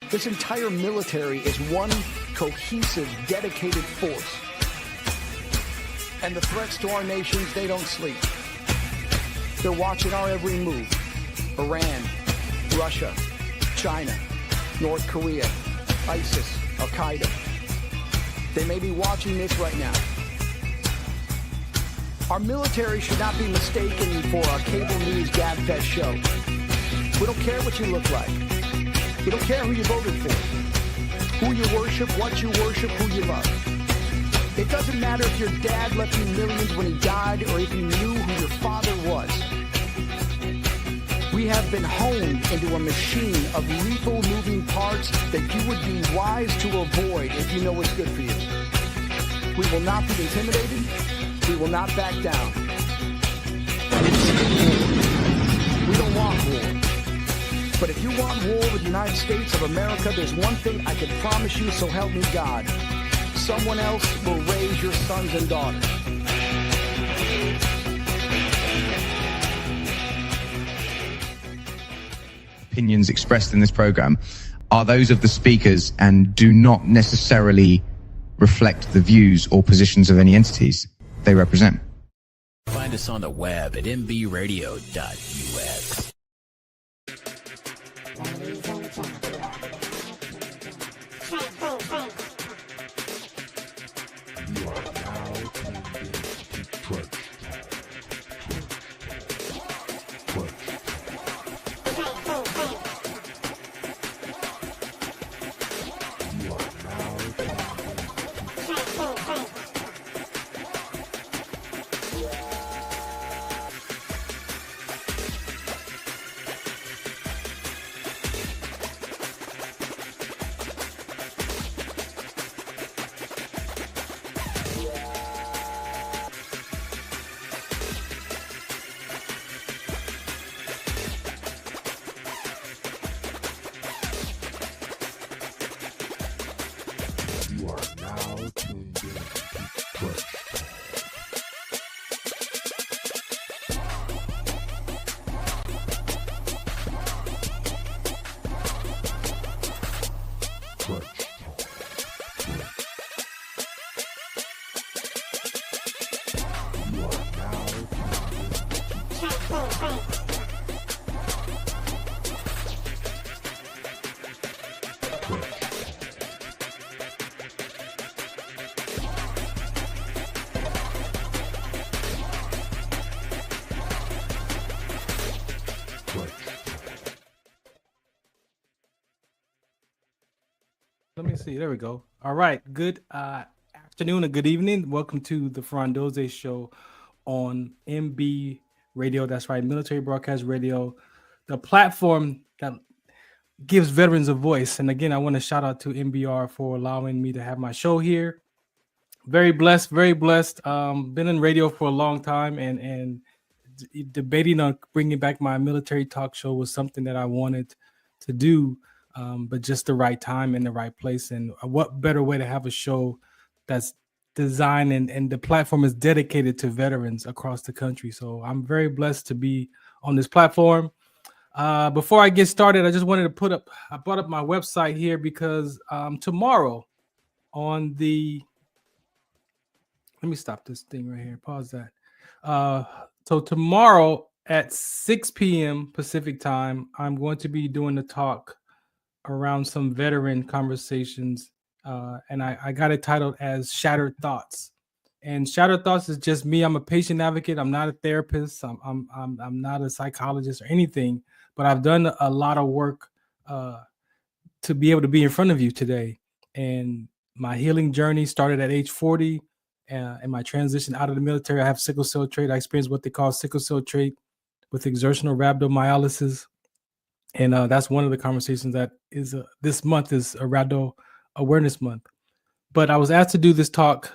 This entire military is one cohesive, dedicated force. And the threats to our nations, they don't sleep. They're watching our every move. Iran, Russia, China, North Korea, ISIS, Al-Qaeda. They may be watching this right now. Our military should not be mistaken for a cable news gabfest show. We don't care what you look like. We don't care who you voted for, who you worship, what you worship, who you love. It doesn't matter if your dad left you millions when he died or if you knew who your father was. We have been honed into a machine of lethal moving parts that you would be wise to avoid if you know what's good for you. We will not be intimidated. We will not back down. We don't want war. But if you want war with the United States of America, there's one thing I can promise you, so help me God. Someone else will raise your sons and daughters. Opinions expressed in this program are those of the speakers and do not necessarily reflect the views or positions of any entities they represent. Find us on the web at mbradio.us. Let me see. There we go. All right. Good afternoon and good evening. Welcome to the Farron Dozier show on MB Radio. That's right. Military Broadcast Radio, the platform that gives veterans a voice. And again, I want to shout out to MBR for allowing me to have my show here. Very blessed, very blessed. Been in radio for a long time and debating on bringing back my military talk show was something that I wanted to do. But just the right time and the right place. And what better way to have a show that's designed and the platform is dedicated to veterans across the country. So I'm very blessed to be on this platform. Before I get started, I just wanted to I brought up my website here because tomorrow on the, let me stop this thing right here. Pause that. So tomorrow at 6 p.m. Pacific time, I'm going to be doing a talk around some veteran conversations, and I got it titled as Shattered Thoughts. And Shattered Thoughts is just me. I'm a patient advocate. I'm not a therapist. I'm not a psychologist or anything, but I've done a lot of work to be able to be in front of you today. And my healing journey started at age 40, and my transition out of the military. I have sickle cell trait. I experienced what they call sickle cell trait with exertional rhabdomyolysis. And that's one of the conversations that is this month is a Rhabdo Awareness Month. But I was asked to do this talk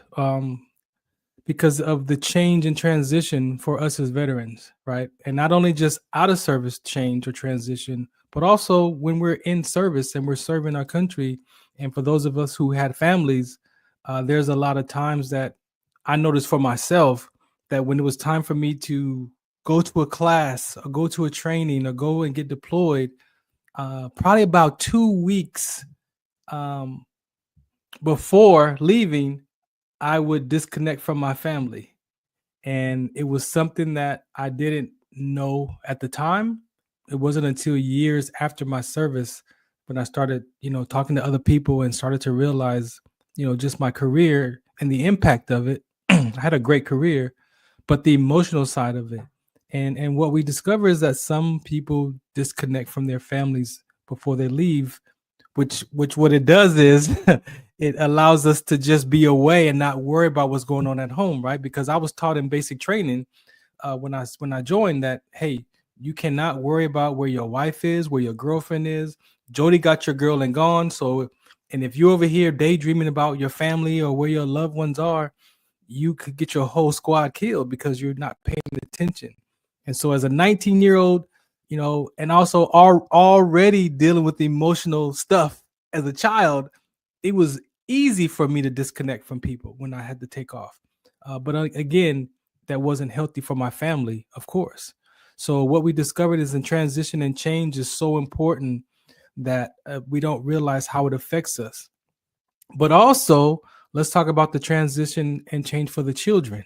because of the change and transition for us as veterans, right? And not only just out of service change or transition, but also when we're in service and we're serving our country. And for those of us who had families, there's a lot of times that I noticed for myself that when it was time for me to go to a class or go to a training or go and get deployed, probably about 2 weeks um, before leaving, I would disconnect from my family. And it was something that I didn't know at the time. It wasn't until years after my service when I started, talking to other people and started to realize, just my career and the impact of it. I had a great career, but the emotional side of it. And what we discover is that some people disconnect from their families before they leave, which what it does is it allows us to just be away and not worry about what's going on at home, right? Because I was taught in basic training when I joined that, hey, you cannot worry about where your wife is, where your girlfriend is. Jody got your girl and gone. So, and if you're over here daydreaming about your family or where your loved ones are, you could get your whole squad killed because you're not paying attention. And so as a 19-year-old, and also already dealing with emotional stuff as a child, it was easy for me to disconnect from people when I had to take off. But again, that wasn't healthy for my family, of course. So what we discovered is in transition and change is so important that we don't realize how it affects us. But also, let's talk about the transition and change for the children.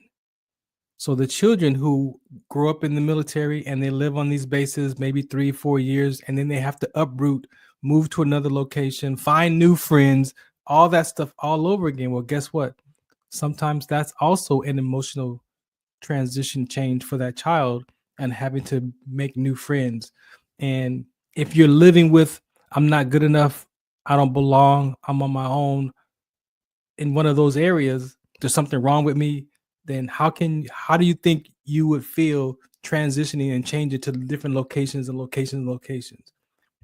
So the children who grow up in the military and they live on these bases maybe 3-4 years, and then they have to uproot, move to another location, find new friends, all that stuff all over again. Well, guess what? Sometimes that's also an emotional transition change for that child and having to make new friends. And if you're living with, I'm not good enough, I don't belong, I'm on my own, in one of those areas, there's something wrong with me, then how do you think you would feel transitioning and changing to different locations,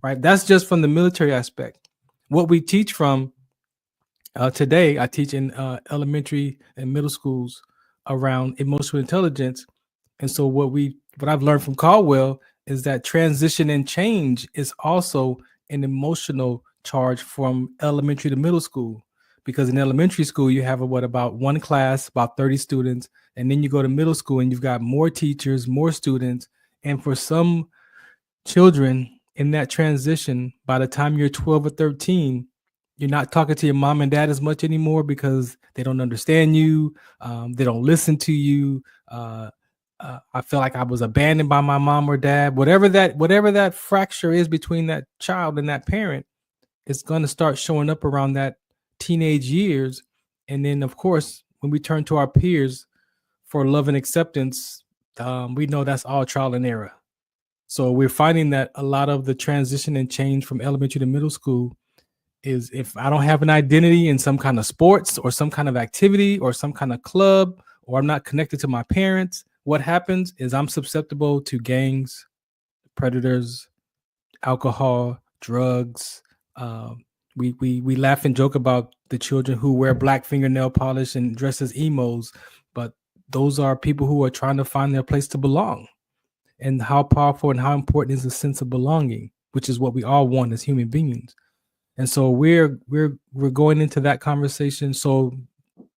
right? That's just from the military aspect. What we teach from today, I teach in elementary and middle schools around emotional intelligence. And so what I've learned from Caldwell is that transition and change is also an emotional charge from elementary to middle school. Because in elementary school, you have about one class, about 30 students. And then you go to middle school and you've got more teachers, more students. And for some children in that transition, by the time you're 12 or 13, you're not talking to your mom and dad as much anymore because they don't understand you. They don't listen to you. I feel like I was abandoned by my mom or dad. Whatever that fracture is between that child and that parent, it's going to start showing up around that teenage years. And then, of course, when we turn to our peers for love and acceptance, we know that's all trial and error. So we're finding that a lot of the transition and change from elementary to middle school is if I don't have an identity in some kind of sports or some kind of activity or some kind of club, or I'm not connected to my parents, what happens is I'm susceptible to gangs, predators, alcohol, drugs. We laugh and joke about the children who wear black fingernail polish and dress as emos, but those are people who are trying to find their place to belong. And how powerful and how important is the sense of belonging, which is what we all want as human beings. And so we're going into that conversation. So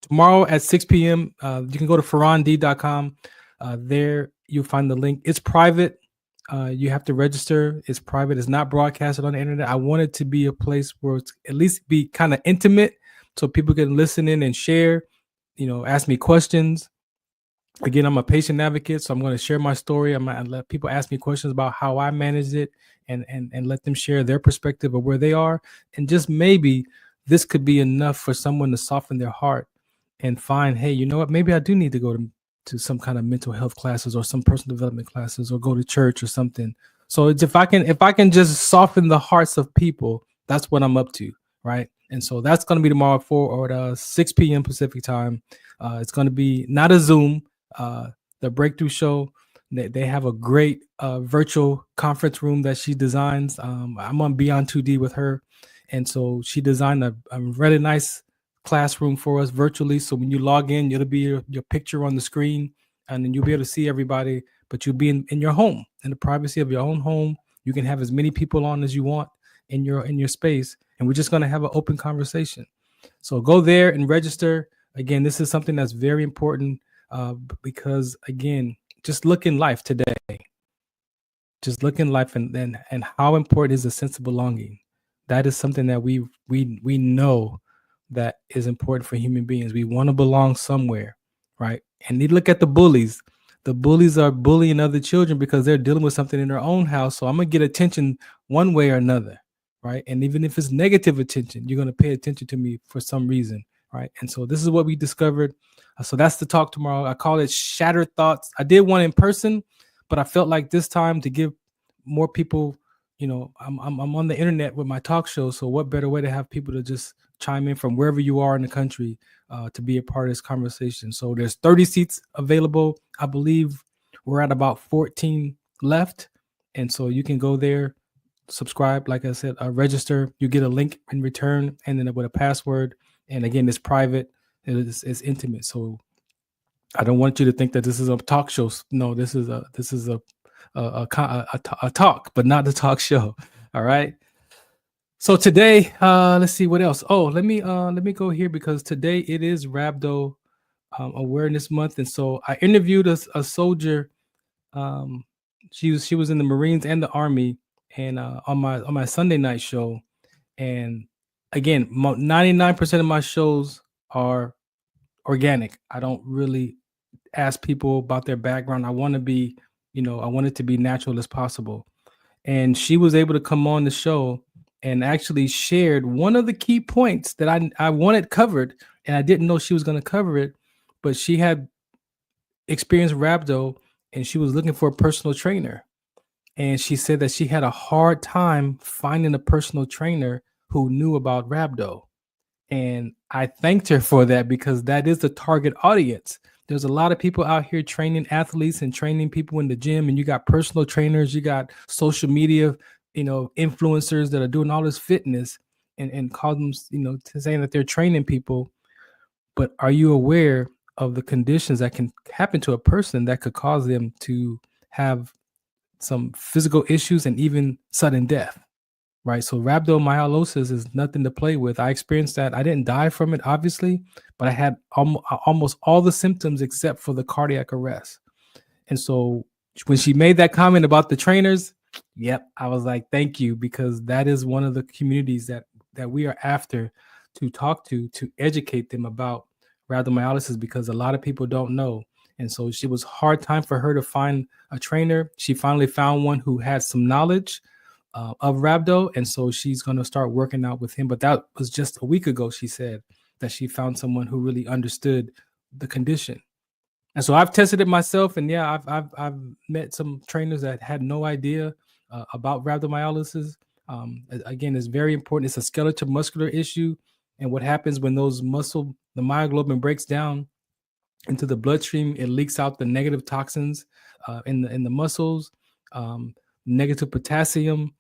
tomorrow at 6 p.m., you can go to farrond.com. There you'll find the link. It's private. You have to register. It's private. It's not broadcasted on the internet. I want it to be a place where it's at least be kind of intimate so people can listen in and share, ask me questions. Again, I'm a patient advocate, so I'm going to share my story. I'm going to let people ask me questions about how I managed it and let them share their perspective of where they are. And just maybe this could be enough for someone to soften their heart and find, hey, you know what? Maybe I do need to go to some kind of mental health classes or some personal development classes or go to church or something. So it's if I can just soften the hearts of people, that's what I'm up to, right? And so that's going to be tomorrow at 6 p.m. Pacific time. It's going to be not a Zoom. The Breakthrough Show, they have a great virtual conference room that she designs. I'm on Beyond 2D with her, and so she designed a really nice classroom for us virtually. So when you log in, it'll be your picture on the screen, and then you'll be able to see everybody, but you'll be in your home, in the privacy of your own home. You can have as many people on as you want in your space, and we're just going to have an open conversation. So go there and register. Again, this is something that's very important. Because again, just look in life today. just look in life and how important is a sense of belonging. That is something that we know that is important for human beings. We want to belong somewhere, right? And you look at the bullies. The bullies are bullying other children because they're dealing with something in their own house. So I'm gonna get attention one way or another, right? And even if it's negative attention, you're gonna pay attention to me for some reason, right? And so this is what we discovered. So that's the talk tomorrow. I call it Shattered Thoughts. I did one in person, but I felt like this time to give more people, I'm on the internet with my talk show. So what better way to have people to just chime in from wherever you are in the country to be a part of this conversation. So there's 30 seats available. I believe we're at about 14 left. And so you can go there, subscribe, like I said, register. You get a link in return and then with a password. And again, it's private. It's intimate. So I don't want you to think that this is a talk show. No, this is a talk, but not the talk show. All right. So today, let's see what else. Oh, let me go here because today it is Rhabdo Awareness Month, and so I interviewed a soldier. She was in the Marines and the Army, and on my Sunday night show. And again, 99% of my shows are organic. I don't really ask people about their background. I want to be, I want it to be natural as possible. And she was able to come on the show and actually shared one of the key points that I wanted covered, and I didn't know she was going to cover it, but she had experienced rhabdo and she was looking for a personal trainer. And she said that she had a hard time finding a personal trainer who knew about rhabdo. And I thanked her for that because that is the target audience. There's a lot of people out here training athletes and training people in the gym, and you got personal trainers, you got social media, influencers that are doing all this fitness and call them, saying that they're training people. But are you aware of the conditions that can happen to a person that could cause them to have some physical issues and even sudden death? Right. So rhabdomyolysis is nothing to play with. I experienced that. I didn't die from it, obviously, but I had almost all the symptoms except for the cardiac arrest. And so when she made that comment about the trainers, I was like, thank you, because that is one of the communities that we are after to talk to educate them about rhabdomyolysis, because a lot of people don't know. And so it was a hard time for her to find a trainer. She finally found one who had some knowledge of rhabdo, and so she's going to start working out with him. But that was just a week ago. She said that she found someone who really understood the condition, and so I've tested it myself. And I've met some trainers that had no idea about rhabdomyolysis. Again, it's very important. It's a skeletal muscular issue, and what happens when the myoglobin breaks down into the bloodstream, it leaks out the negative toxins in the muscles, negative potassium.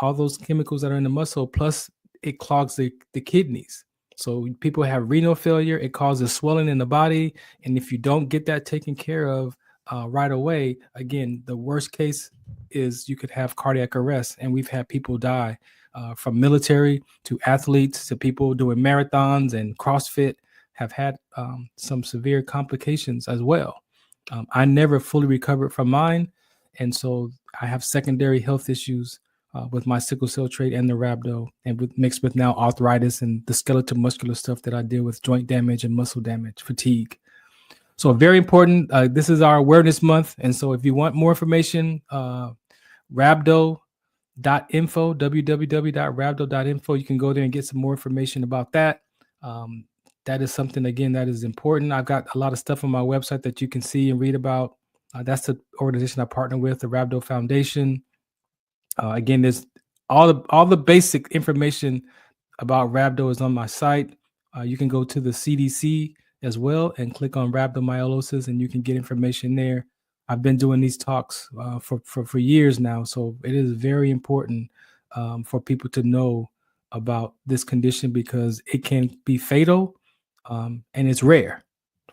All those chemicals that are in the muscle, plus it clogs the kidneys. So people have renal failure. It causes swelling in the body. And if you don't get that taken care of right away, again, the worst case is you could have cardiac arrest. And we've had people die from military to athletes to people doing marathons and CrossFit have had some severe complications as well. I never fully recovered from mine. And so I have secondary health issues with my sickle cell trait and the rhabdo, and mixed with now arthritis and the skeletal muscular stuff that I deal with, joint damage and muscle damage, fatigue. So very important. This is our awareness month. And so if you want more information, rhabdo.info, www.rhabdo.info, you can go there and get some more information about that. That is something, again, that is important. I've got a lot of stuff on my website that you can see and read about. That's the organization I partner with, the Rhabdo Foundation. Again, there's all the basic information about rhabdo is on my site. You can go to the CDC as well and click on rhabdomyolysis, and you can get information there. I've been doing these talks for years now, so it is very important for people to know about this condition because it can be fatal and it's rare.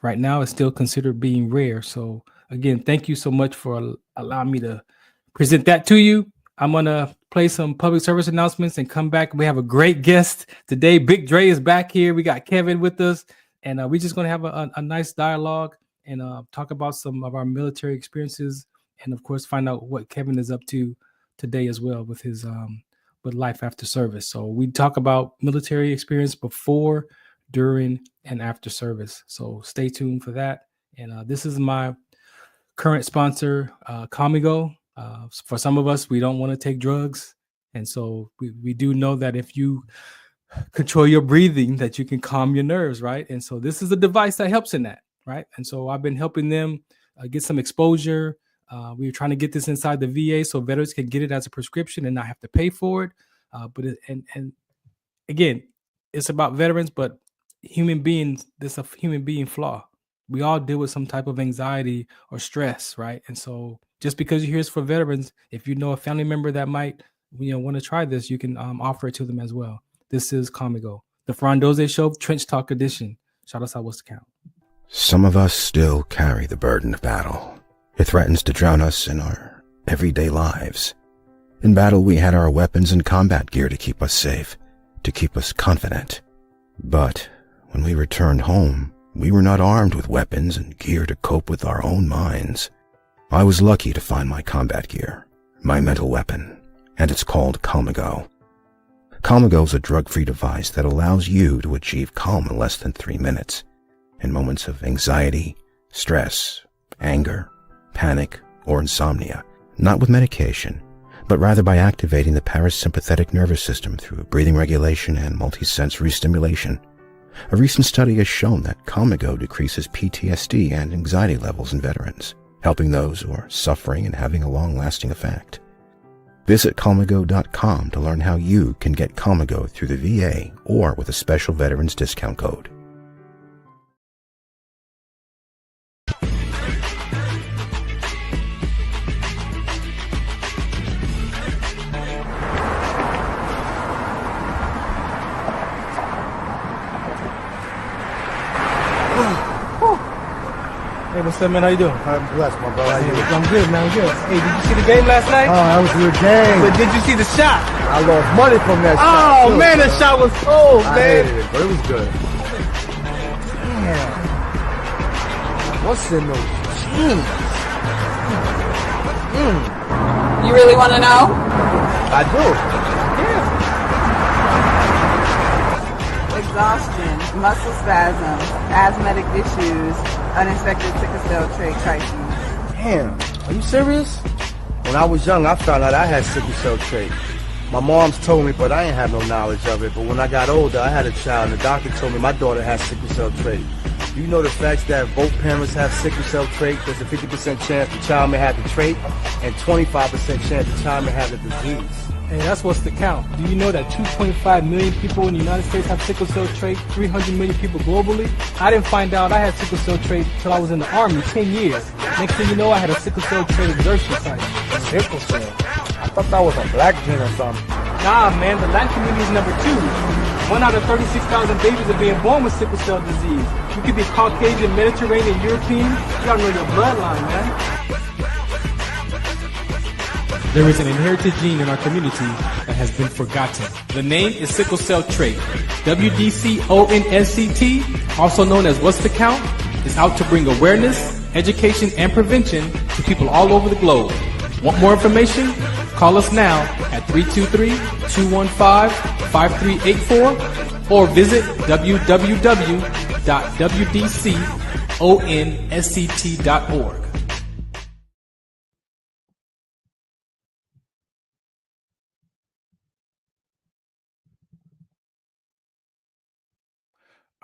Right now, it's still considered being rare. So again, thank you so much for allowing me to present that to you. I'm going to play some public service announcements and come back. We have a great guest today. Big Dre is back here. We got Kevin with us, and we're just going to have a nice dialogue and talk about some of our military experiences and of course find out what Kevin is up to today as well with his with life after service. So we talk about military experience before, during, and after service. So stay tuned for that. And this is my current sponsor, Comigo. For some of us, we don't want to take drugs, and so we do know that if you control your breathing, that you can calm your nerves, right? And so this is a device that helps in that, right? And so I've been helping them get some exposure. We were trying to get this inside the VA so veterans can get it as a prescription and not have to pay for it. And again, it's about veterans, but human beings, there's a human being flaw. We all deal with some type of anxiety or stress, right? And so just because you're here is for veterans, if you know a family member that might want to try this, you can offer it to them as well. This is Comigo, the Farron Dozier Show, Trench Talk Edition. Shout us out, what's the count? Some of us still carry the burden of battle. It threatens to drown us in our everyday lives. In battle, we had our weapons and combat gear to keep us safe, to keep us confident. But when we returned home, we were not armed with weapons and gear to cope with our own minds. I was lucky to find my combat gear, my mental weapon, and it's called Comigo. Comigo is a drug-free device that allows you to achieve calm in less than 3 minutes in moments of anxiety, stress, anger, panic, or insomnia, not with medication, but rather by activating the parasympathetic nervous system through breathing regulation and multisensory stimulation. A recent study has shown that Comigo decreases PTSD and anxiety levels in veterans, helping those who are suffering and having a long-lasting effect. Visit Comigo.com to learn how you can get Comigo through the VA or with a special veterans discount code. Hey, what's up, man? How you doing? I'm blessed, my brother. I'm good, man. I'm good. Hey, did you see the game last night? Oh, that was a good game. But did you see the shot? I lost money from that shot. Oh, man, that shot was cold, I man. hated it, but it was good. Damn. What's in those jeans? You really want to know? I do. Exhaustion, muscle spasms, asthmatic issues, unexpected sickle cell trait crises. Damn. Are you serious? When I was young, I found out I had sickle cell trait. My mom's told me, but I ain't have no knowledge of it. But when I got older, I had a child, and the doctor told me my daughter has sickle cell trait. You know the facts that both parents have sickle cell trait? There's a 50% chance the child may have the trait, and 25% chance the child may have the disease. Hey, that's what's the count. Do you know that 2.5 million people in the United States have sickle cell trait, 300 million people globally? I didn't find out I had sickle cell trait until I was in the Army, 10 years. Next thing you know, I had a sickle cell trait exertion site. Sickle cell? I thought that was a black gene or something. Nah, man, the Latin community is number 2. 1 out of 36,000 babies are being born with sickle cell disease. You could be Caucasian, Mediterranean, European. You gotta know your bloodline, man. There is an inherited gene in our community that has been forgotten. The name is sickle cell trait. WDCONSCT, also known as What's the Count, is out to bring awareness, education, and prevention to people all over the globe. Want more information? Call us now at 323-215-5384 or visit www.wdconsct.org.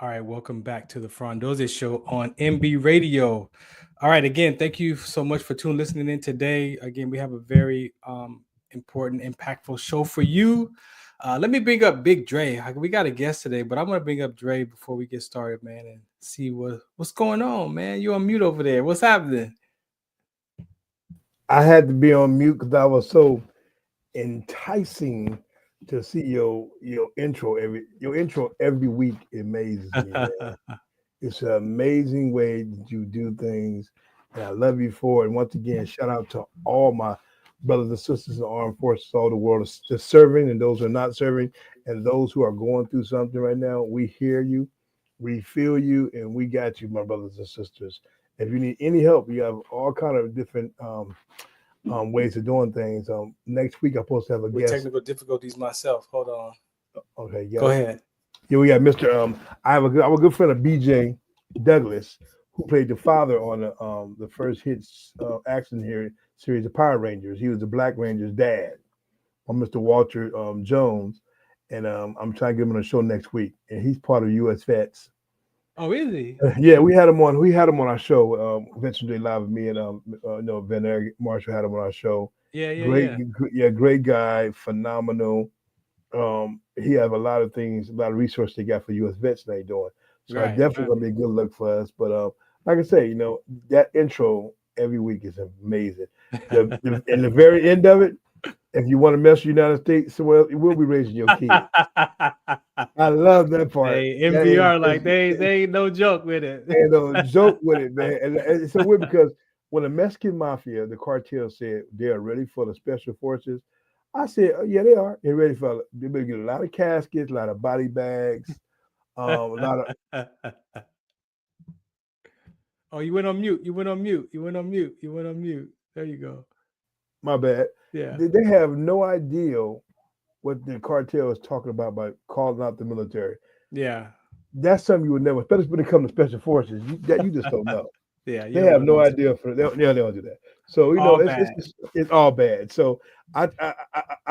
All right, welcome back to the Farron Dozier Show on MB Radio. All right, again, thank you so much for listening in today. Again, we have a very important, impactful show for you. Let me bring up Big Dre. We got a guest today, but I'm going to bring up Dre before we get started, man, and see what's going on, man. You're on mute over there. What's happening? I had to be on mute because I was so enticing to see your intro every week. Amazes me, man. It's an amazing way that you do things, and I love you for it. And once again, shout out to all my brothers and sisters in the armed forces all the world, just serving and those who are not serving, and those who are going through something right now. We hear you, we feel you, and we got you, my brothers and sisters. If you need any help, you have all kind of different ways of doing things. Next week I'm supposed to have a With guest. technical difficulties myself. Hold on. Okay, Go ahead. Yeah, we got Mr. I'm a good friend of BJ Douglas, who played the father on the first hits action here series of Power Rangers. He was the Black Ranger's dad, on Mr. Walter Jones, and I'm trying to get him on the show next week. And he's part of U.S. Vets. Oh, is he? Yeah, we had him on. We had him on our show. Veteran Day Live with me and Van Eric Marshall had him on our show. Great guy, phenomenal. He have a lot of things, a lot of resources they got for U.S. Vets they doing. So Right, definitely gonna be a good look for us. But like I say, that intro every week is amazing. In the very end of it, if you want to mess with the United States, well, we'll be raising your kids. I love that part. Hey, MBR, like they ain't no joke with it. Ain't no joke with it, man. And it's so weird because when the Mexican mafia, the cartel said they are ready for the special forces, I said, oh, yeah, they are. They're ready for it. They better get a lot of caskets, a lot of body bags, a lot of. Oh, you went on mute. There you go. My bad. Yeah. They have no idea what the cartel is talking about by calling out the military. Yeah. That's something you would never, especially when it comes to special forces. You just don't know. Yeah. They have no idea for they don't do that. So it's all bad. So I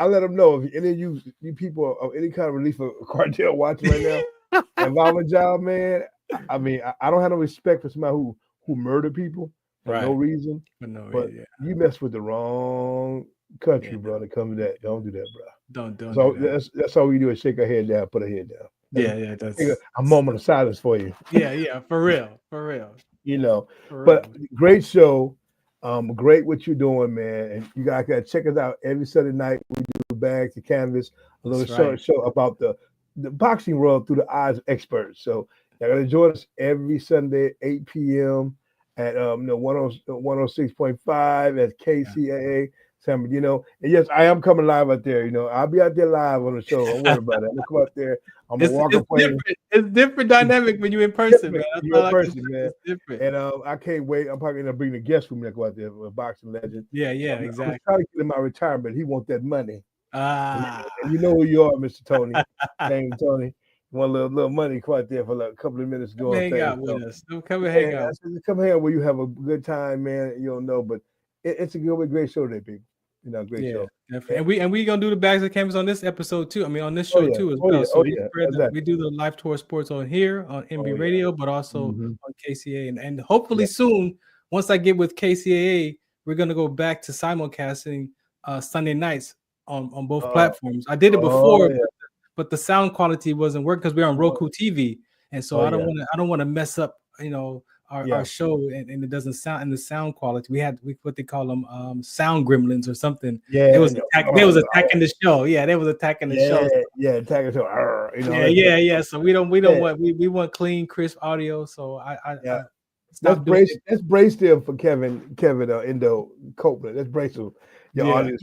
let them know if any of you people of any kind of relief of cartel watching right now and volunteer, man. I mean, I don't have no respect for somebody who murder people for no reason. But you mess with the wrong country, bro. To come to that, don't do that, bro. Don't So do that. that's all we do is shake our head down, put our head down. Yeah. That's a moment of silence for you. Yeah, for real. But great show. Great what you're doing, man. And you guys gotta check us out every Sunday night. We do bags to canvas, a little short show about the boxing world through the eyes of experts. So y'all gotta join us every Sunday, 8 p.m. at 106.5 at KCAA. San Bernardino. And yes, I am coming live out there. I'll be out there live on the show. Don't worry about it. I'm gonna come out there. I'm gonna walk a plane. It's different dynamic when you're in person, man. You're in person, man. It's different. And I can't wait. I'm probably gonna bring the guest with me to go out there, a boxing legend. Yeah, exactly. I'm trying to get him my retirement. He wants that money. And you know who you are, Mr. Tony. Name Tony. Want a little money? Come out there for like a couple of minutes. Come hang out with us. Come and hang out. Come hang out where you have a good time, man. You don't know, but it's a great show today, people. Great show. Definitely. And we gonna do the bags of canvas on this episode too. I mean, on this show too as well. We do the Live Tour Sports on here on MB Radio, but also on KCA. And hopefully soon, once I get with KCAA, we're gonna go back to simulcasting Sunday nights on both platforms. I did it before, but the sound quality wasn't working because we're on Roku TV, and so I don't want to mess up, our show and it doesn't sound, and the sound quality. We what they call them sound gremlins or something. Yeah, they was attacking the show. Yeah, they was attacking the show. Yeah, attacking the show. Yeah. So we want clean, crisp audio. So let's brace them for Kevin Indio Copeland. Let's brace them. Your audience.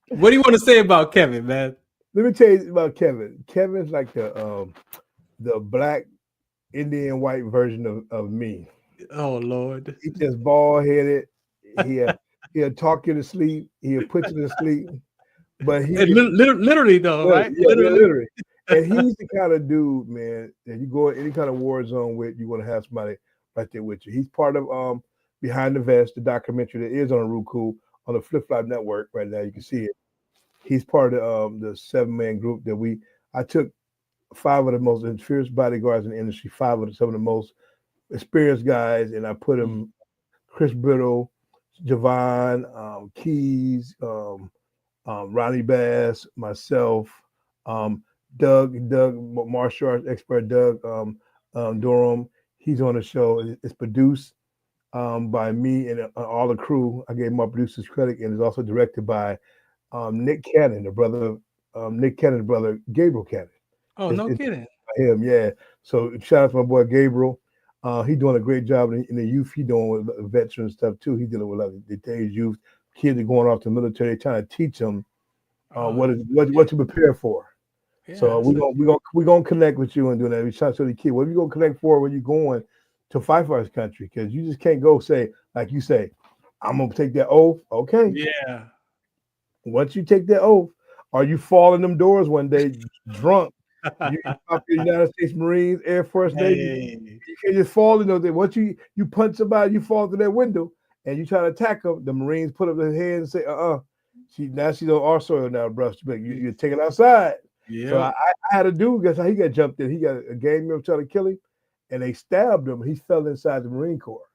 What do you want to say about Kevin, man? Let me tell you about Kevin. Kevin's like the black Indian white version of me. Oh Lord. He just bald headed. He'll talk you to sleep. He'll put you to sleep. But he literally though, right? Yeah, literally. And he's the kind of dude, man, that you go in any kind of war zone with, you want to have somebody right there with you. He's part of Behind the Vest, the documentary that is on Roku on the Flip Flop Network right now. You can see it. He's part of the 7-man group that I took 5 of the most experienced bodyguards in the industry, some of the most experienced guys, and I put them Chris Brittle, Javon, Keys, Ronnie Bass, myself, Doug, martial arts expert Doug Durham. He's on the show. It's produced by me and all the crew. I gave my producers credit, and it's also directed by Nick Cannon, the brother Nick Cannon's brother Gabriel Cannon. Oh, no kidding. Him, yeah. So shout out to my boy Gabriel. He's doing a great job in the youth. He's doing with veteran stuff too. He's dealing with the today's youth. Kids are going off to the military, trying to teach them what to prepare for. So we're gonna connect with you and do that. We try to the kid. What are you gonna connect for when you're going to fight for this country? Because you just can't go say, like you say, I'm gonna take that oath. Okay. Yeah. Once you take that oath, are you fall in them doors one day drunk? You up the United States Marines, Air Force, Navy. You can't just fall in those. Once you punch somebody, you fall through that window and you try to attack them. The Marines put up their hands and say, she's on our soil now, bro. You're taken outside. Yeah. So I had a dude, guess how he got jumped in. He got a gang member trying to kill him, and they stabbed him. He fell inside the Marine Corps,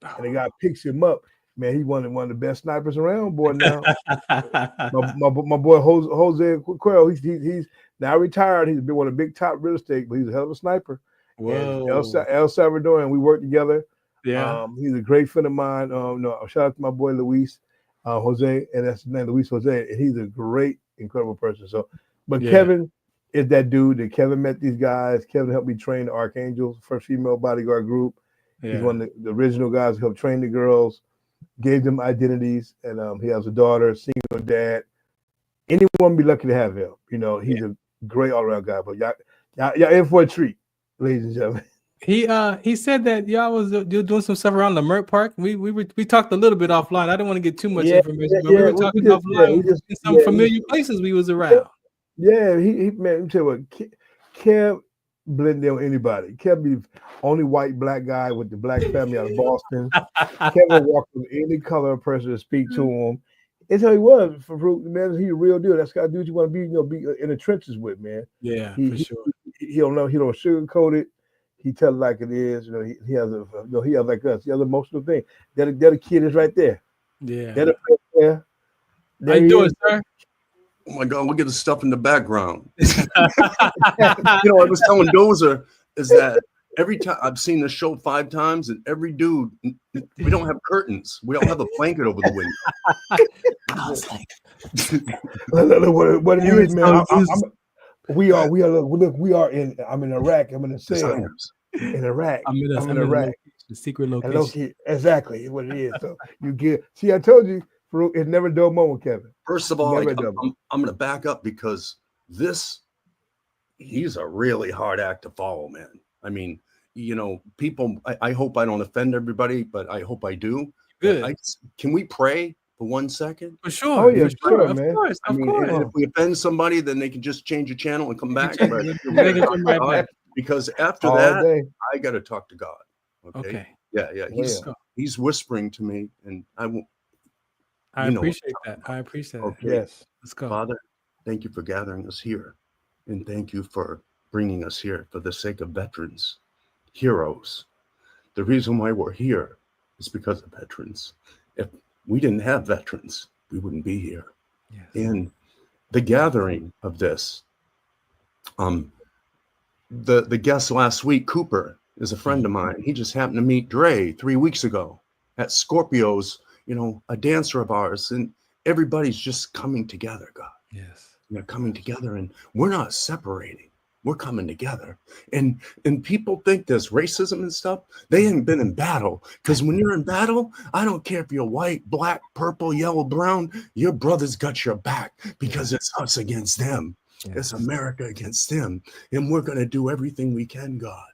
and the guy picks him up. Man, he one of the best snipers around, boy. Now, my boy Jose Quell, he's now retired. He's been one of the big top real estate, but he's a hell of a sniper. Whoa. El Salvadorian, we work together. Yeah. He's a great friend of mine. Shout out to my boy Luis Jose, and that's his name, Luis Jose, and he's a great, incredible person. So, but Kevin is that dude that Kevin met these guys. Kevin helped me train the Archangels, first female bodyguard group. Yeah. He's one of the original guys who helped train the girls, gave them identities, and he has a daughter, single dad. Anyone be lucky to have him. You know, he's a great all-around guy. But y'all in for a treat, ladies and gentlemen. He said that y'all was doing some stuff around the Merck Park. We talked a little bit offline. I don't want to get too much information, but we were talking offline in some familiar places we was around. Yeah, he man, let me tell you what, Kev blend in with anybody. Kev be the only white black guy with the black family out of Boston. Kevin walk with any color person to speak to him. It's how he was. For man, he's a real deal. That's the kind of dude you want to be in the trenches with, man. Yeah, for sure. He don't know. He don't sugarcoat it. He tell it like it is. You know, he has he has like us. He has an emotional thing. That a kid is right there. Yeah. That a there. How you doing, sir? Oh my God, look at the stuff in the background. I was telling Dozier is that every time I've seen the show 5 times, and every dude, we don't have curtains. We don't have a blanket over the window. I was like, what it is, man. We are in. I'm in Iraq. I'm in a cell in Iraq. I'm in Iraq. The secret location. Exactly what it is. So you get. See, I told you, Farouk, it's never a dull moment, Kevin. First of all, I'm going to back up because he's a really hard act to follow, man. I mean, people. I hope I don't offend everybody, but I hope I do. Good. Can we pray for 1 second? For sure. Oh yeah, for sure, man. Of course. If we offend somebody, then they can just change the channel and come back. Because after that, I got to talk to God. Okay. Yeah. He's whispering to me, and I won't. I appreciate that. Okay. Yes. Let's go. Father, thank you for gathering us here, and thank you for bringing us here for the sake of veterans, heroes. The reason why we're here is because of veterans. If we didn't have veterans, we wouldn't be here. Yes. And the gathering of this, the guest last week, Cooper, is a friend of mine. He just happened to meet Dre 3 weeks ago at Scorpio's, a dancer of ours, and everybody's just coming together, God. Yes. They're coming together, and we're not separating. We're coming together. And people think there's racism and stuff. They ain't been in battle. Because when you're in battle, I don't care if you're white, black, purple, yellow, brown, your brother's got your back because it's us against them. Yes. It's America against them. And we're going to do everything we can, God,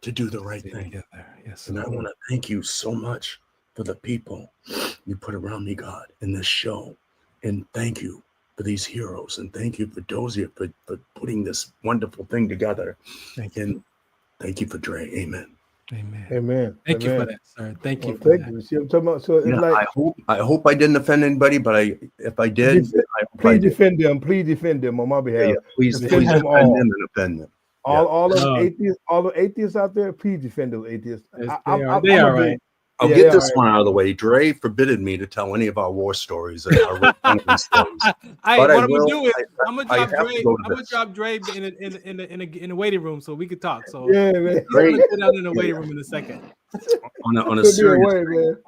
to do the right thing. Yes. And I want to thank you so much for the people you put around me, God, in this show. And thank you for these heroes. And thank you for Dozier for putting this wonderful thing together. Thank you. And thank you for Dre. Amen. Amen. Thank you for that, sir. Thank you for that. You. See what I'm talking about? So it's I hope I didn't offend anybody, but if I did, please defend them. Please defend them on my behalf. Yeah, please defend them and offend them. All the atheists out there, please defend those atheists. They are right. I'll get this one out of the way. Dre forbidden me to tell any of our war stories. I'm gonna drop Dre in the waiting room so we could talk. So yeah, man. I'm gonna sit out in the waiting room in a second. On a serious note,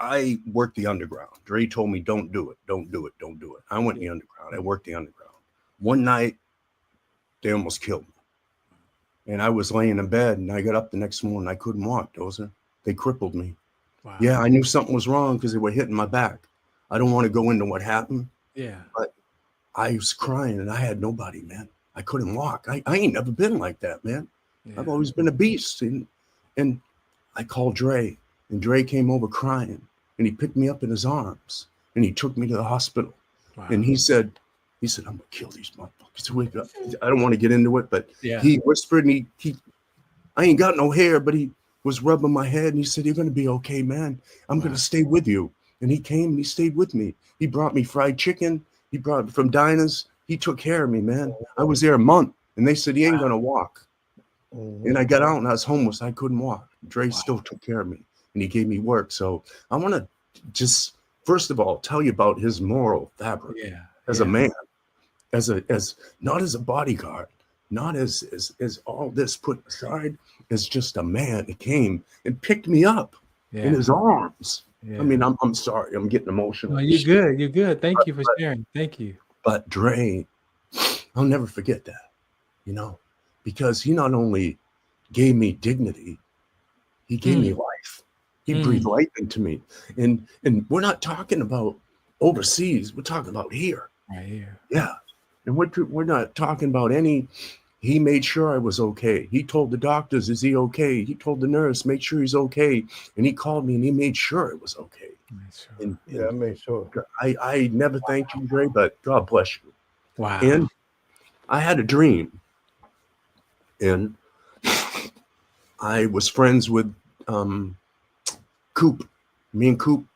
I worked the underground. Dre told me, don't do it. I went the underground. I worked the underground. One night, they almost killed me. And I was laying in bed, and I got up the next morning. I couldn't walk, Dozier. They crippled me. Wow. Yeah, I knew something was wrong because they were hitting my back. I don't want to go into what happened. Yeah. But I was crying and I had nobody, man. I couldn't walk. I ain't never been like that, man. Yeah. I've always been a beast. And I called Dre, and Dre came over crying, and he picked me up in his arms, and he took me to the hospital. Wow. And he said, I'm gonna kill these motherfuckers. Wake up. I don't want to get into it, but Yeah. he whispered, and he I ain't got no hair, but he was rubbing my head, and he said, "You're gonna be okay, man. I'm gonna stay with you." And he came and he stayed with me. He brought me fried chicken. He brought from diners. He took care of me, man. I was there a month, and they said he ain't gonna walk. And I got out and I was homeless. I couldn't walk. Dre still took care of me, and he gave me work. So I want to just, first of all, tell you about his moral fabric as a man, as not as a bodyguard, not as all this put aside, as just a man that came and picked me up in his arms. Yeah. I mean, I'm sorry, I'm getting emotional. No, you're good. You're good. Thank you for sharing. Thank you. But Dre, I'll never forget that, because he not only gave me dignity, he gave me life. He breathed life into me. And we're not talking about overseas. We're talking about here. Right here. Yeah. And we're not talking about he made sure I was okay. He told the doctors, is he okay? He told the nurse, make sure he's okay. And he called me and he made sure it was okay. And I made sure. I never thanked you, Dre, but God bless you. Wow. And I had a dream. And I was friends with Coop. Me and Coop,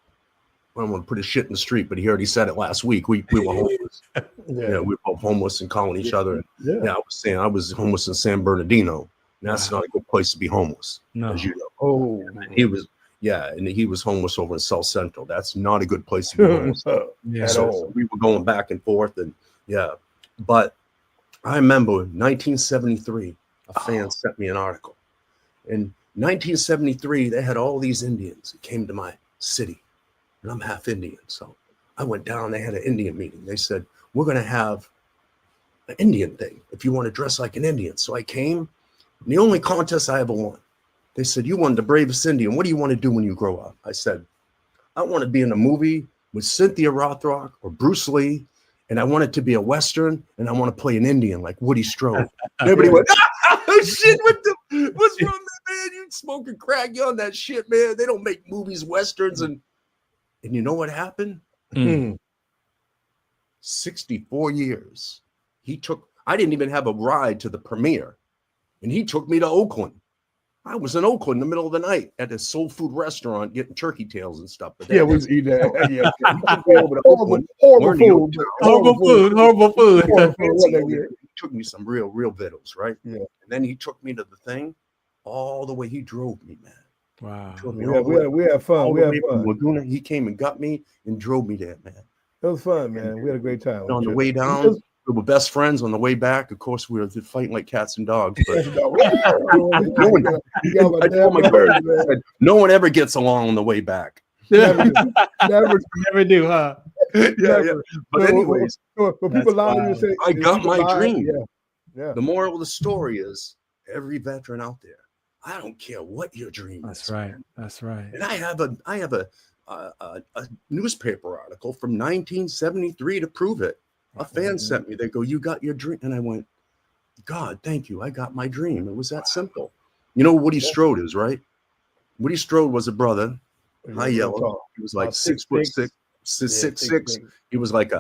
I don't want to put his shit in the street, but he already said it last week. We were homeless. We were both homeless and calling each other. I was saying I was homeless in San Bernardino. And that's not a good place to be homeless, as you know. And he was, and he was homeless over in South Central. That's not a good place to be homeless at all. We were going back and forth, and but I remember 1973, a fan sent me an article. In 1973, they had all these Indians that came to my city, and I'm half Indian. So I went down, they had an Indian meeting. They said, we're going to have an Indian thing if you want to dress like an Indian. So I came, and the only contest I ever won, they said, you won the bravest Indian. What do you want to do when you grow up? I said, I want to be in a movie with Cynthia Rothrock or Bruce Lee, and I want it to be a Western, and I want to play an Indian like Woody Strode. Everybody went, oh, shit, what's wrong, man? You smoking crack, you on that shit, man. They don't make movies, Westerns, and you know what happened? 64 years. I didn't even have a ride to the premiere, and he took me to Oakland. I was in Oakland in the middle of the night at a soul food restaurant getting turkey tails and stuff. But we was eating that. Horrible food. He took me some real vittles, right? Yeah. And then he took me to the thing all the way. He drove me, man. Wow. We had fun. We had fun. Laguna, he came and got me and drove me there, man. It was fun, man. We had a great time. On the way down, we were best friends. On the way back, of course, we were fighting like cats and dogs. But no one ever gets along on the way back. Never do, huh? But anyways, but people lie to you and say, I got my dream. Yeah. The moral of the story is every veteran out there, I don't care what your dream is. That's right. That's right. And I have a newspaper article from 1973 to prove it. A fan sent me. They go, you got your dream. And I went, God, thank you. I got my dream. It was that simple. You know Woody Strode is, right? Woody Strode was a brother, high yellow. He was like 6'6". He was like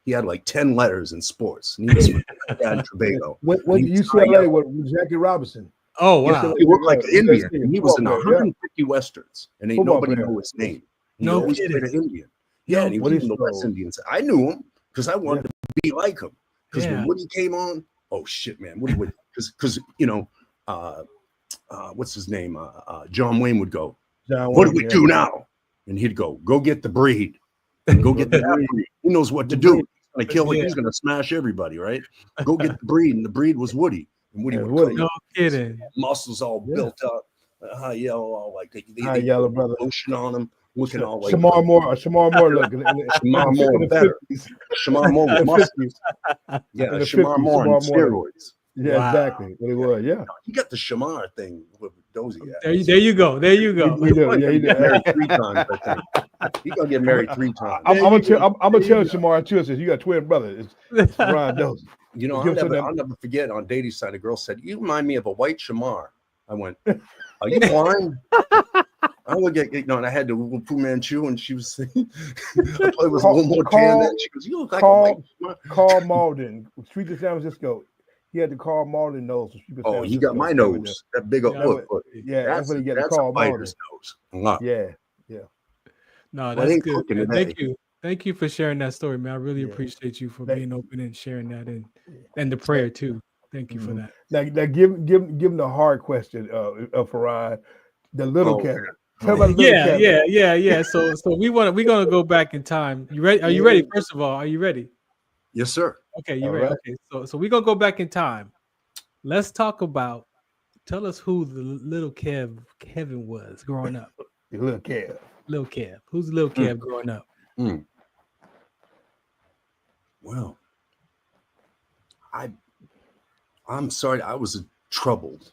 he had like 10 letters in sports. And he was with Dad Trebago. What UCLA with Jackie Robinson? Oh, wow. He looked like an Indian. And he was in 150 Westerns. And ain't nobody knew his name. He always played an Indian. Yeah, and he was in the West Indians. I knew him because I wanted to be like him. Because when Woody came on, oh shit, man. Woody, because what's his name? John Wayne would go, what do we do now? And he'd go get the breed. And go get the breed. He knows what to do. He's gonna kill it. He's gonna smash everybody, right? Go get the breed. And the breed was Woody. And Woody would come. No kidding. Muscles all built up. High yellow, all like high yellow, brother. Lotion on him. Looking all like Shamar Moore looking. Shamar Moore better. Shamar Moore with muscles. Yeah, Shamar Moore on steroids. Yeah, Wow. exactly. What it was. Yeah. You got the Shamar thing with Dozier. There you go. There you go. You do. Yeah, you Get do. married 3 times, I think. He's gonna get married 3 times. I'm gonna tell Shamar too. Says you got twin brothers. It's Farron Dozier. You know, I'll never forget. On Dady's side, a girl said, "You remind me of a white Shamar." I went, "Are you blind?" I would get, and I had the Fu Manchu, and she was saying, "I thought it was a little more tan." Then she goes, "You look like a white Shamar." Carl Malden, Street to San Francisco. He had the Carl Malden nose. Oh, he got my nose. That big old look. Yeah, that's what he got. The That's Carl a fighter's nose. Yeah. No, Well, that's good. Thank you for sharing that story, man. I really appreciate you for being open and sharing that, and the prayer too. Thank you for that. Now give him the hard question, Farron, the little Kevin. Tell about Yeah. So we're gonna go back in time. You ready? Are you ready? First of all, are you ready? Yes, sir. Okay, you ready? Right. Okay, so we're gonna go back in time. Let's talk about. Tell us who the little Kevin was growing up. The little Kev. Little Kev. Who's little Kev growing up? Well, I'm sorry. I was troubled.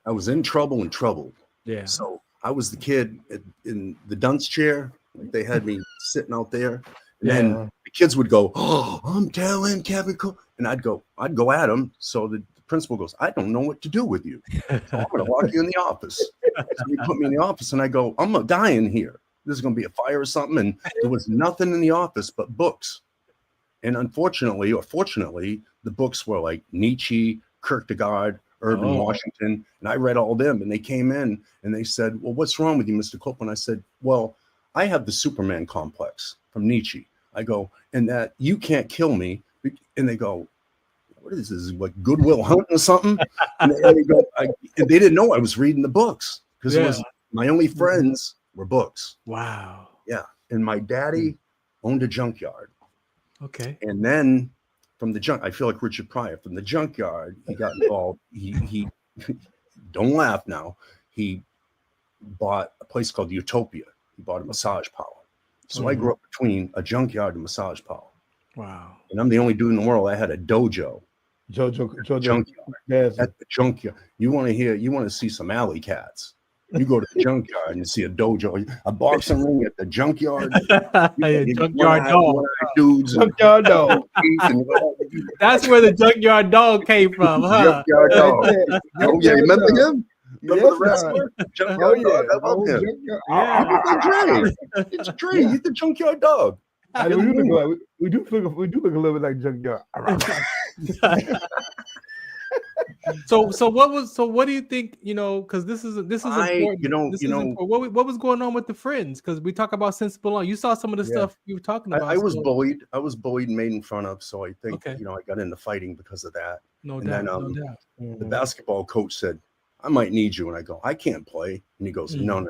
I was in trouble and troubled. Yeah. So I was the kid in the dunce chair. Like they had me sitting out there, and then the kids would go, "Oh, I'm telling Kevin," and I'd go at him. So the principal goes, "I don't know what to do with you. So I'm going to lock you in the office." So he put me in the office, and I go, "I'm going to die in here. This is going to be a fire or something." And there was nothing in the office but books. And unfortunately, or fortunately, the books were like Nietzsche, Kierkegaard, Irving Washington, and I read all them. And they came in and they said, "Well, what's wrong with you, Mr. Copeland?" I said, "Well, I have the Superman complex from Nietzsche." I go, "And that you can't kill me." And they go, "What is this? Like Goodwill Hunting or something?" And they go, and they didn't know I was reading the books because it was my only friends were books. Wow. Yeah. And my daddy owned a junkyard. Okay. And then from the I feel like Richard Pryor. From the junkyard, he got involved. He don't laugh now. He bought a place called Utopia. He bought a massage parlor. So I grew up between a junkyard and massage parlor. Wow. And I'm the only dude in the world. I had a dojo. Junkyard. Yes. At the junkyard. You want to see some alley cats. You go to the junkyard and see a dojo, a boxing ring at the junkyard. Junkyard dog. Dudes. Junkyard dog. That's where the junkyard dog came from, huh? Junkyard dog. Oh, yeah, remember him? Remember the wrestler? Junkyard dog. I love him. It's Dre. He's the junkyard dog. We do look a little bit like junkyard. So what do you think, because this is important. What was going on with the friends? Because we talk about sensible law. You saw some of the stuff you were talking about. I was bullied and made in front of, so I think I got into fighting because of that. No doubt. The basketball coach said, "I might need you," and I go, "I can't play," and he goes, No.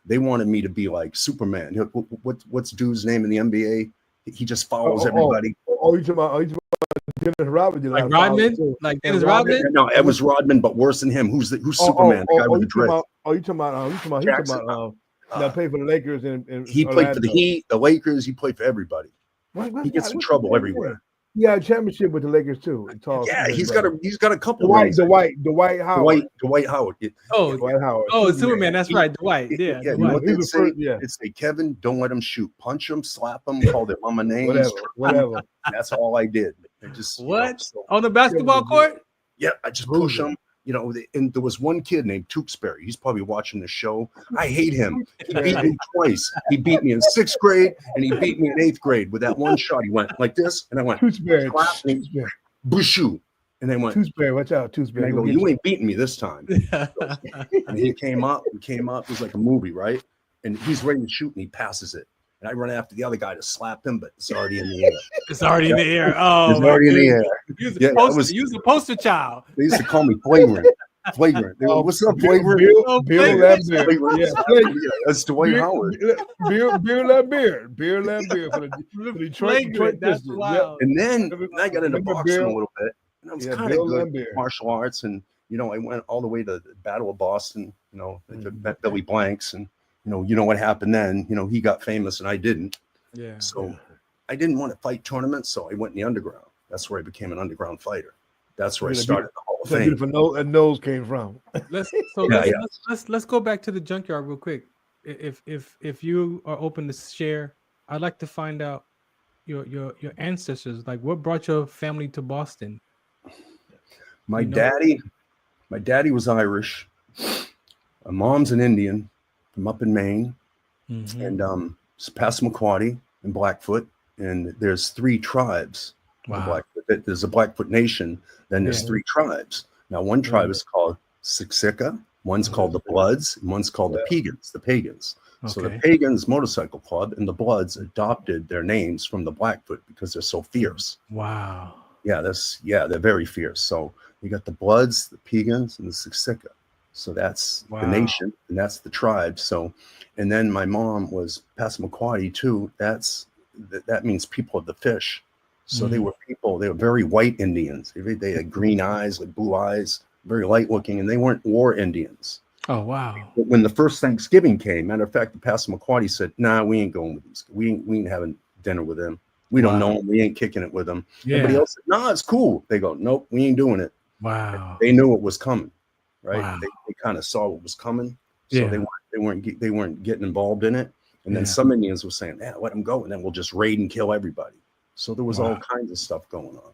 They wanted me to be like Superman. What's dude's name in the NBA? He just follows everybody. You talking about Dennis Rodman? Like Rodman? Like Dennis Rodman? No, it was Rodman, but worse than him. Who's Superman? The guy with the dread. You talking about now played for the Lakers and he played for the Heat, the Lakers. He played for everybody. He gets in trouble everywhere. He got a championship with the Lakers too. Yeah, he's got a couple. Dwight Howard. Dwight Howard. Dwight Howard. Oh, Superman. That's right, Dwight. Yeah. You know what they say? It's say, "Kevin, don't let him shoot. Punch him, slap him, call their mama names, whatever." That's all I did. On the basketball court? Yeah, I just push him. And there was one kid named Tewksbury. He's probably watching the show. I hate him. He beat me twice. He beat me in 6th grade and he beat me in 8th grade with that one shot. He went like this, and I went Tewksbury. Bushu. And they went, "Tewksbury, watch out, Tewksbury." And I go, "You ain't beating me this time." And he came up. It was like a movie, right? And he's ready to shoot, and he passes it. And I run after the other guy to slap him, but it's already in the air. It's already in the air. Oh, it's already in the air. Use the poster child. They used to call me Flagrant. Flagrant. They go, "What's up, Flagrant?" Bill Lambert. That's Dwight Howard. Beer Lambert for the Detroit. That's wild. And then I got into boxing a little bit, and I was kind of good at martial arts, and I went all the way to the Battle of Boston. I met Billy Blanks, and you know what happened then. He got famous and I didn't. So I didn't want to fight tournaments, so I went in the underground. That's where I became an underground fighter. That's where I started the Hall of That Fame. beautiful nose came from. Let's go back to the junkyard real quick. If you are open to share, I'd like to find out your ancestors. Like, what brought your family to Boston? My daddy was Irish. My mom's an Indian from up in Maine, and it's Passamaquoddy and Blackfoot. And there's 3 tribes. Wow. There's a Blackfoot nation. Then there's 3 tribes. Now, one tribe is called Siksika, one's called the Bloods, and one's called the Pagans. So the Pagans Motorcycle Club and the Bloods adopted their names from the Blackfoot because they're so fierce. Wow. Yeah, they're very fierce. So you got the Bloods, the Pagans, and the Siksika. So that's the nation, and that's the tribe. So, and then my mom was Passamaquoddy too. That means people of the fish. So they were very white Indians. They had green eyes, like blue eyes, very light looking, and they weren't war Indians. Oh, wow. But when the first Thanksgiving came, matter of fact, the Passamaquoddy said, nah, we ain't going with these. We ain't having dinner with them. We don't know them. We ain't kicking it with them. Yeah. Everybody else said, nah, it's cool. They go, nope, we ain't doing it. Wow. They knew it was coming, right? Wow. They kind of saw what was coming. So they weren't getting involved in it. And then some Indians were saying, yeah, let them go. And then we'll just raid and kill everybody. So there was all kinds of stuff going on.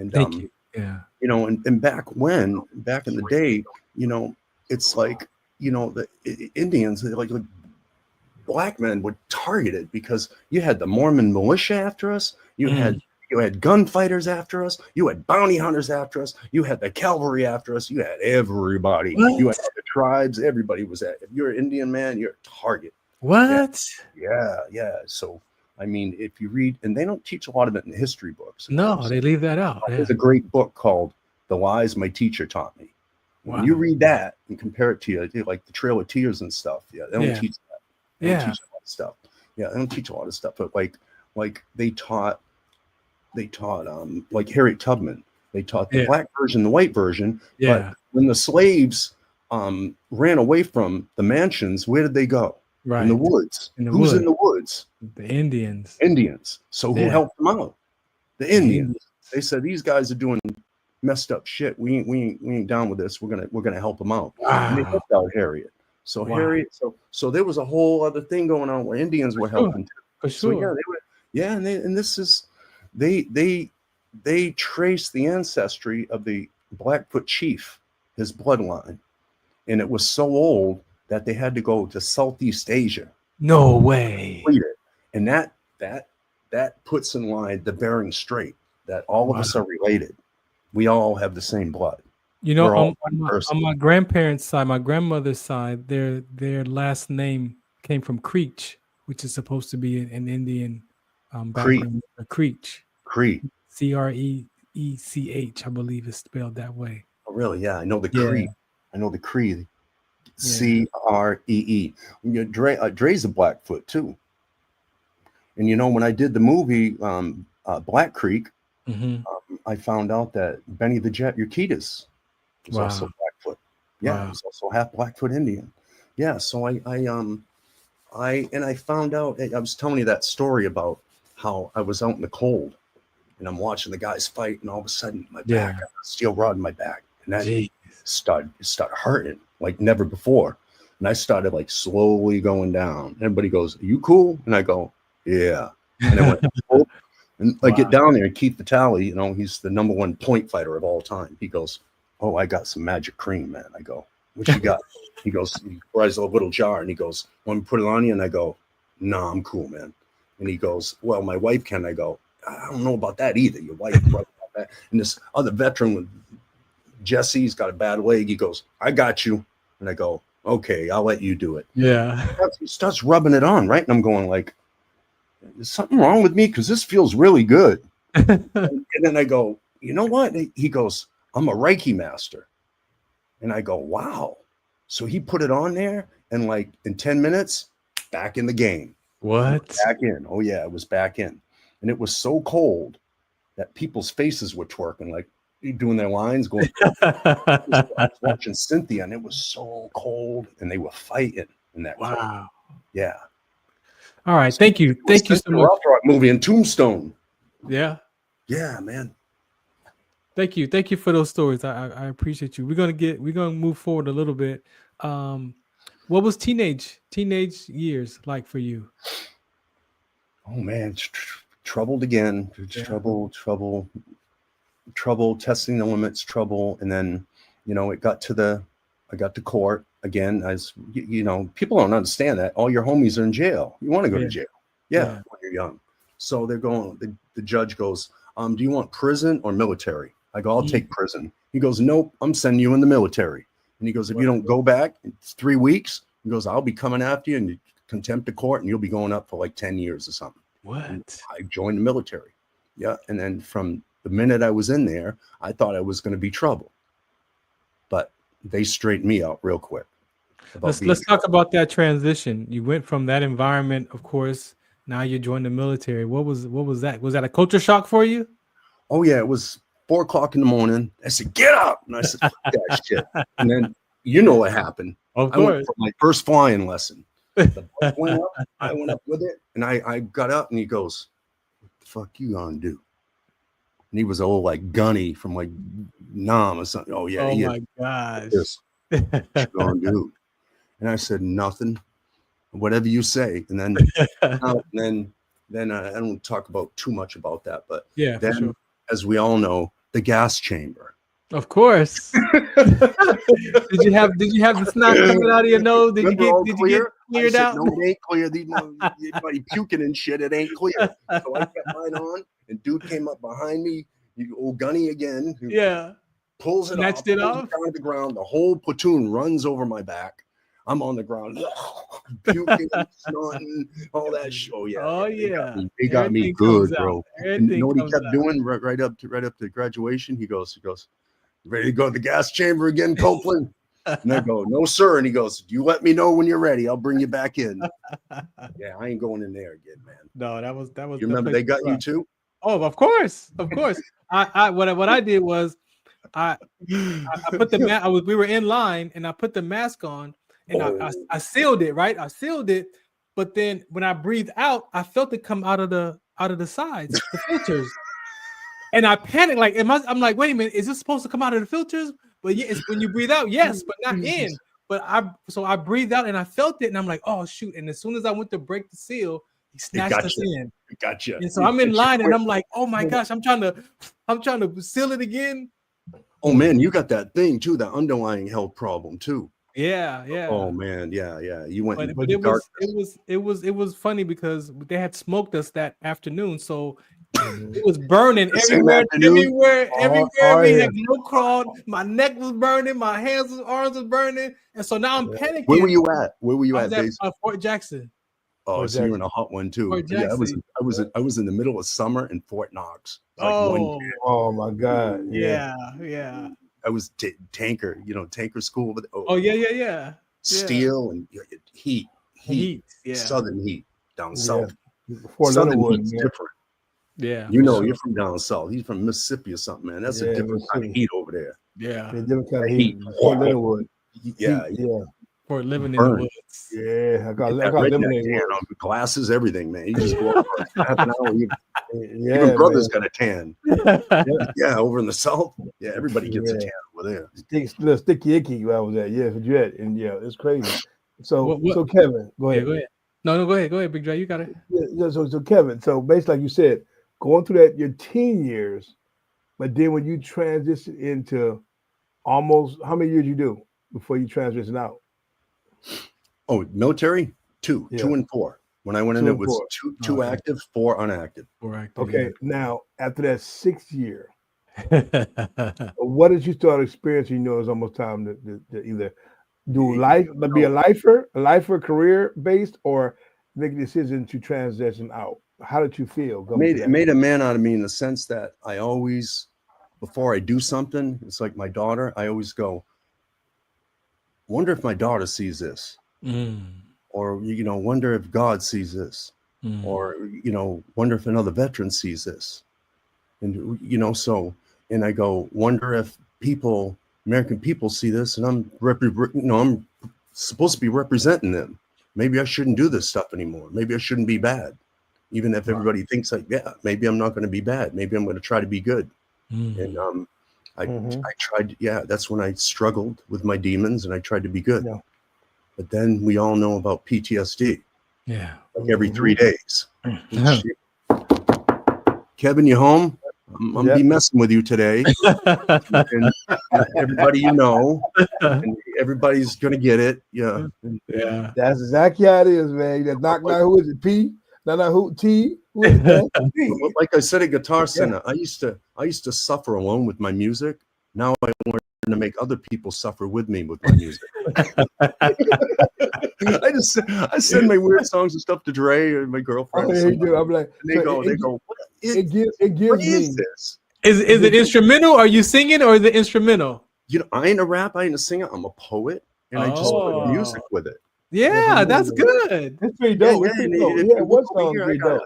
And Thank you. Yeah. You know, and back in the day, you know, it's like, you know, the Indians, like black men were targeted because you had the Mormon militia after us. You had gunfighters after us. You had bounty hunters after us. You had the cavalry after us. You had everybody. What? You had the tribes. Everybody was at. If you're an Indian man, you're a target. What? Yeah. So, I mean, if you read, and they don't teach a lot of it in the history books. No, they leave that out. There's a great book called The Lies My Teacher Taught Me. When you read that and compare it to like the Trail of Tears and stuff, they don't teach that. They don't teach a lot of stuff. Yeah, they don't teach a lot of stuff. But like they taught like Harriet Tubman. They taught the black version, the white version. Yeah. But when the slaves ran away from the mansions, where did they go? Right. In the woods. Who's in the woods? The Indians. So who helped them out? The Indians. They said, these guys are doing messed up shit. We ain't down with this. We're gonna help them out. Wow. And they helped out Harriet. So Harriet. So there was a whole other thing going on where Indians were helping too. For sure. So they were. And this is they traced the ancestry of the Blackfoot chief, his bloodline, and it was so old that they had to go to Southeast Asia. No way. And that puts in line the Bering Strait, that all of us are related. We all have the same blood. You know, on my grandparents' side, my grandmother's side, their last name came from Creech, which is supposed to be an Indian background. Creech. Creech, I believe it's spelled that way. Oh, really? Yeah, I know the Cree. I know the Cree. Cree. Dre's a Blackfoot too. And you know, when I did the movie Black Creek, I found out that Benny the Jet Urquidez was also Blackfoot. Yeah, he was also half Blackfoot Indian. Yeah, so I found out. I was telling you that story about how I was out in the cold, and I'm watching the guys fight, and all of a sudden my back, I got a steel rod in my back, and that started hurting like never before. And I started like slowly going down. Everybody goes, "Are you cool?" And I go, "Yeah." And I went, "Oh." And I get down there, and Keith Vitale, you know, he's the #1 point fighter of all time. He goes, "Oh, I got some magic cream, man." I go, "What you got?" He goes, he buys a little jar, and he goes, "Want me to put it on you?" And I go, "No, I'm cool, man." And he goes, "Well, my wife can." I go, "I don't know about that either. Your wife about that." And this other veteran, Jesse's got a bad leg. He goes, "I got you." And I go, "Okay, I'll let you do it." Yeah. He starts rubbing it on, right? And I'm going like, "Is something wrong with me? Because this feels really good." And then I go, "You know what?" He goes, "I'm a Reiki master." And I go, "Wow." So he put it on there, and like in 10 minutes, back in the game. What? Back in. Oh yeah, it was back in. And it was so cold that people's faces were twerking, like doing their lines, going. I was watching Cynthia, and it was so cold, and they were fighting in that. Wow. Cold. Yeah. All right. Thank you. Thank you so much. Rothrock movie in Tombstone. Yeah. Yeah, man. Thank you for those stories. I appreciate you. We're gonna move forward a little bit. What was teenage years like for you? Oh man, troubled again. Yeah. Trouble, testing the limits, trouble, and then, I got to court again. As people don't understand that all your homies are in jail. You want to go to jail, when you're young. So they're going. The judge goes, "Do you want prison or military?" I go, "I'll take prison." He goes, "Nope, I'm sending you in the military." And he goes, "If you don't go back in 3 weeks," he goes, "I'll be coming after you and contempt of court, and you'll be going up for like 10 years or something." What? And I joined the military. Yeah. And then from the minute I was in there, I thought I was going to be trouble. But they straightened me out real quick. Let's talk about that transition. You went from that environment, of course. Now you joined the military. What was that? Was that a culture shock for you? Oh yeah, it was 4 o'clock in the morning. I said, "Get up!" And I said, "Fuck that shit." And then what happened. Of I course. went for my first flying lesson. The bus went up. I went up with it, and I got up, and he goes, "What the fuck you gonna do?" And he was old like Gunny from like Nam or something. Oh yeah. Oh my gosh. What you gonna do? And I said, "Nothing. Whatever you say." And then, then I don't talk about too much about that, but yeah, then, sure. As we all know, the gas chamber. Of course. Did you have the snot coming out of your nose? Did you get cleared out? No, it ain't clear. Everybody puking and shit. It ain't clear. So I kept mine on, and dude came up behind me. Old Gunny again. Yeah. Pulls it Snatched off. it Pulls off. it down to the ground. The whole platoon runs over my back. I'm on the ground, puking, snorting, all that shit. Oh yeah. Oh yeah. They got me good, bro. And you know what he kept doing right up to graduation? He goes, "Ready to go to the gas chamber again, Copeland?" And I go, "No, sir." And he goes, "You let me know when you're ready. I'll bring you back in." Yeah, I ain't going in there again, man. No, that was. You remember they got you too? Oh, of course. I what I did was I put the mask. We were in line, and I put the mask on, and I sealed it. Right, I sealed it. But then when I breathed out, I felt it come out of the sides, the filters. And I panicked, like, I'm like, wait a minute, is this supposed to come out of the filters? But yeah, it's when you breathe out, yes, but not in. But I breathed out and I felt it, and I'm like, oh shoot. And as soon as I went to break the seal, he snatched us in. Gotcha. And so I'm in line and I'm like, oh my gosh, I'm trying to seal it again. Oh man, you got that thing too, that underlying health problem too. Yeah. Oh man, yeah. You went. But it was funny because they had smoked us that afternoon, so it was burning everywhere. We had no crawled. My neck was burning. My arms was burning, and so now I'm panicking. Where were you at? At Fort Jackson. Oh, so you're in a hot one too. Yeah, I was in the middle of summer in Fort Knox. Oh my God. Yeah. I was tanker school. Yeah. Steel and heat. Yeah. Southern heat down south. Southern heat's different. Yeah. You're from down south. He's from Mississippi or something, man. That's a different kind of heat over there. Yeah. Different kind of heat. Fort Leonard. Yeah. For living in the woods. Yeah, I got lemonade on glasses, everything, man. You just go up for half an hour. Even brother's got a tan. Yeah, over in the south. Yeah, everybody gets a tan over there. Little sticky icky where I was at. Yeah, for Jet. And yeah, it's crazy. So Kevin, go ahead. Yeah, go ahead. No, go ahead, Big Dre. You got it. Yeah, so Kevin, so basically like you said, going through that your teen years, but then when you transition into almost how many years you do before you transition out? Oh, military? 2 and 4. When I went in, it was two active, 4 unactive. 4 active. Okay, now after that 6th year, what did you start experiencing? You know, it's almost time to either do life, but be a lifer, career based, or make a decision to transition out. How did you feel? It made a man out of me in the sense that I always, before I do something, it's like my daughter. I always go, wonder if my daughter sees this, or wonder if God sees this, or wonder if another veteran sees this, and and I go, wonder if American people see this, and I'm supposed to be representing them. Maybe I shouldn't do this stuff anymore. Maybe I shouldn't be bad, even if everybody thinks like, yeah, maybe I'm not going to be bad. Maybe I'm going to try to be good. And I tried, that's when I struggled with my demons and I tried to be good. Yeah. But then we all know about PTSD. Yeah. Like every 3 days. Kevin, you home? I'm be messing with you today. and everybody you know, and everybody's gonna get it. Yeah. Yeah. That's exactly how it is, man. That knock who is it? P? Not who T? Who is that? Well, like I said at Guitar Center, I used to suffer alone with my music. Now I learn to make other people suffer with me with my music. I send my weird songs and stuff to Dre and my girlfriend. Oh, yeah, you do. I'm like, and they go, what it gives what me is this? Is it instrumental? Are you singing or is it instrumental? You know, I ain't a rap, I ain't a singer, I'm a poet, and I just put music with it. Yeah, that's good. It's pretty dope. What song is dope?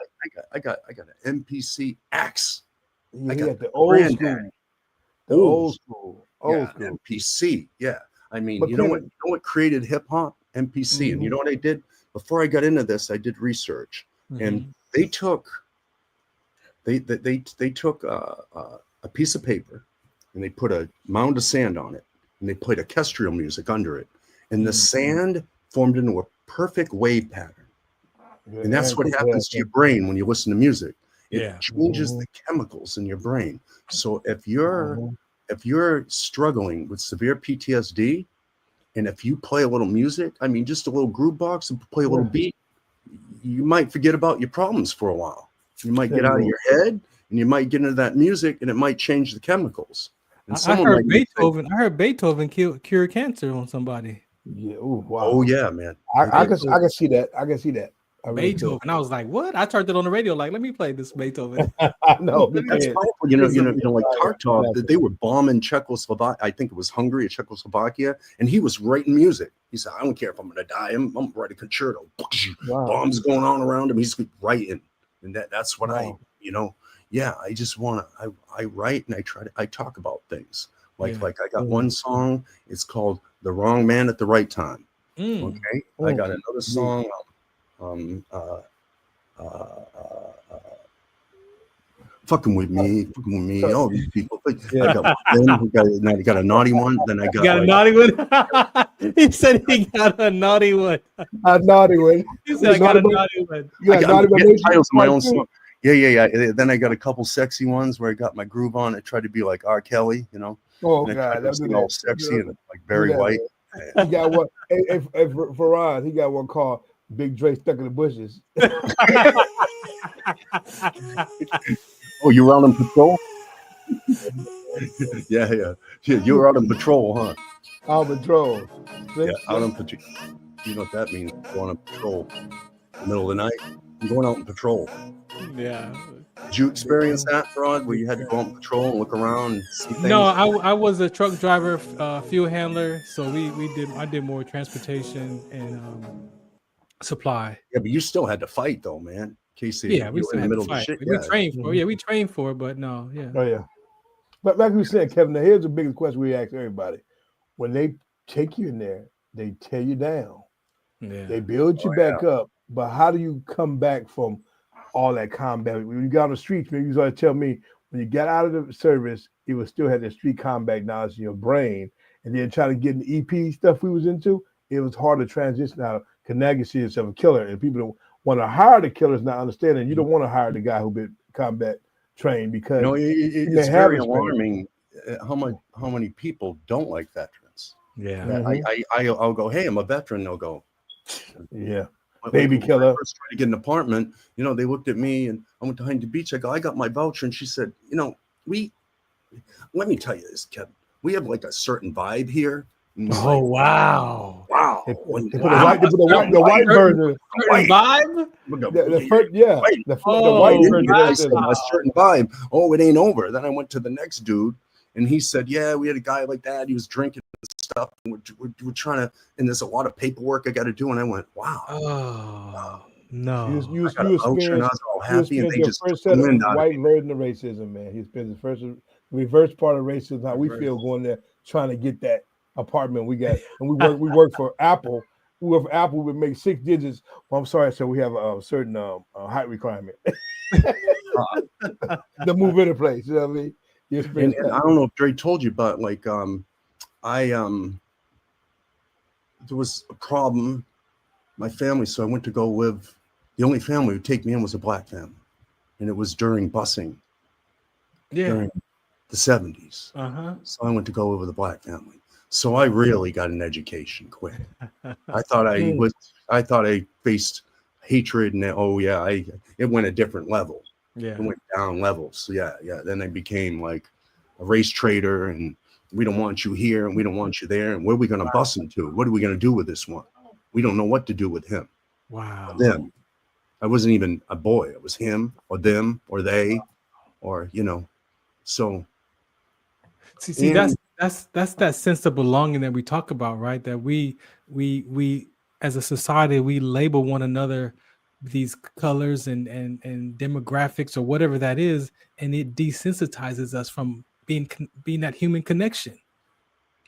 I got an MPC X. Yeah, I got the old school. The old school. MPC. Yeah. I mean, But you know what created hip hop? MPC. And you know what I did? Before I got into this, I did research. And they took a piece of paper and they put a mound of sand on it and they played orchestral music under it. And the sand formed into a perfect wave pattern. And that's what happens to your brain when you listen to music. It changes the chemicals in your brain. So if you're struggling with severe PTSD, and if you play a little music, I mean, just a little groove box and play a little beat, you might forget about your problems for a while. You might get out of your head, and you might get into that music, and it might change the chemicals. And I heard Beethoven cure cancer on somebody. Yeah. Ooh, wow. Oh yeah, man. I can see that. I can see that. Beethoven. I was like, what? I turned it on the radio. Like, let me play this Beethoven. I know. That's powerful. You know, like Tartov, they were bombing Czechoslovakia. I think it was Hungary or Czechoslovakia, and he was writing music. He said, I don't care if I'm gonna die. I'm gonna write a concerto. Wow. Bombs going on around him. He's writing. And that's what I just wanna I write and I talk about things. Like I got one song, it's called The Wrong Man at the Right Time. Okay. I got another song. Fucking with me, all these people. I got a naughty one. Then I got a naughty one. He said he got a naughty one. A naughty one. He said I got a naughty one. I got titles of my own song. Yeah. Then I got a couple sexy ones where I got my groove on. I tried to be like R. Kelly, you know. Oh God, that's all sexy and like very white. He got one. Farron, he got one called Big Dre Stuck in the Bushes. Oh, you were out on patrol? Yeah. You were out on patrol, huh? Out on patrol. Yeah, out on patrol. You know what that means? Going on patrol in the middle of the night. I'm going out on patrol. Yeah. Did you experience that, Rod, where you had to go on patrol and look around and see things? No, I was a truck driver, fuel handler, so I did more transportation and supply. Yeah, but you still had to fight though, man. Casey, we still had to fight. We trained for it, but no, yeah. Oh yeah. But like we said, Kevin, now here's the biggest question we ask everybody. When they take you in there, they tear you down. Yeah. They build you back up. But how do you come back from all that combat? When you got on the streets, man, you used to tell me when you got out of the service, you would still have the street combat knowledge in your brain. And then trying to get in the EP stuff we was into, it was hard to transition out. Now you see yourself a killer, and people don't want to hire the killers, not understanding. You don't want to hire the guy who been combat trained because it's very alarming how many people don't like veterans. Yeah, I'll go, hey, I'm a veteran. They'll go, yeah, baby killer. When I first tried to get an apartment, they looked at me, and I went to Huntington Beach. I go, I got my voucher, and she said, let me tell you this, Kevin. We have like a certain vibe here. Oh wow! They put the white version. Vibe. The white version. A certain vibe. Oh, it ain't over. Then I went to the next dude, and he said, "Yeah, we had a guy like that. He was drinking stuff. And we're trying to, and there's a lot of paperwork I got to do." And I went, "Wow." Oh no! You experienced all happy, and they just first set of white version of racism, man. He spent his first reverse part of racism. How we feel going there trying to get that apartment we got, and we work for Apple. We work for Apple. We make 6 digits. Well, I'm sorry, so we have a certain height requirement to move into place. You know what I mean? You And experienced I that. don't know if Dre told you, but like there was a problem, my family, so I went to go live. The only family who take me in was a black family, and it was during busing during the 70s. So I went to go live with a black family. So I really got an education quick. I thought I faced hatred, and it went a different level. It went down levels. So yeah. Then I became like a race trader, and we don't want you here, and we don't want you there, and where are we going to bus him to? What are we going to do with this one? We don't know what to do with him. Wow. Them. I wasn't even a boy. It was him or them or they, or So. See, that's that sense of belonging that we talk about, right? That we as a society, we label one another these colors and demographics or whatever that is, and it desensitizes us from being that human connection.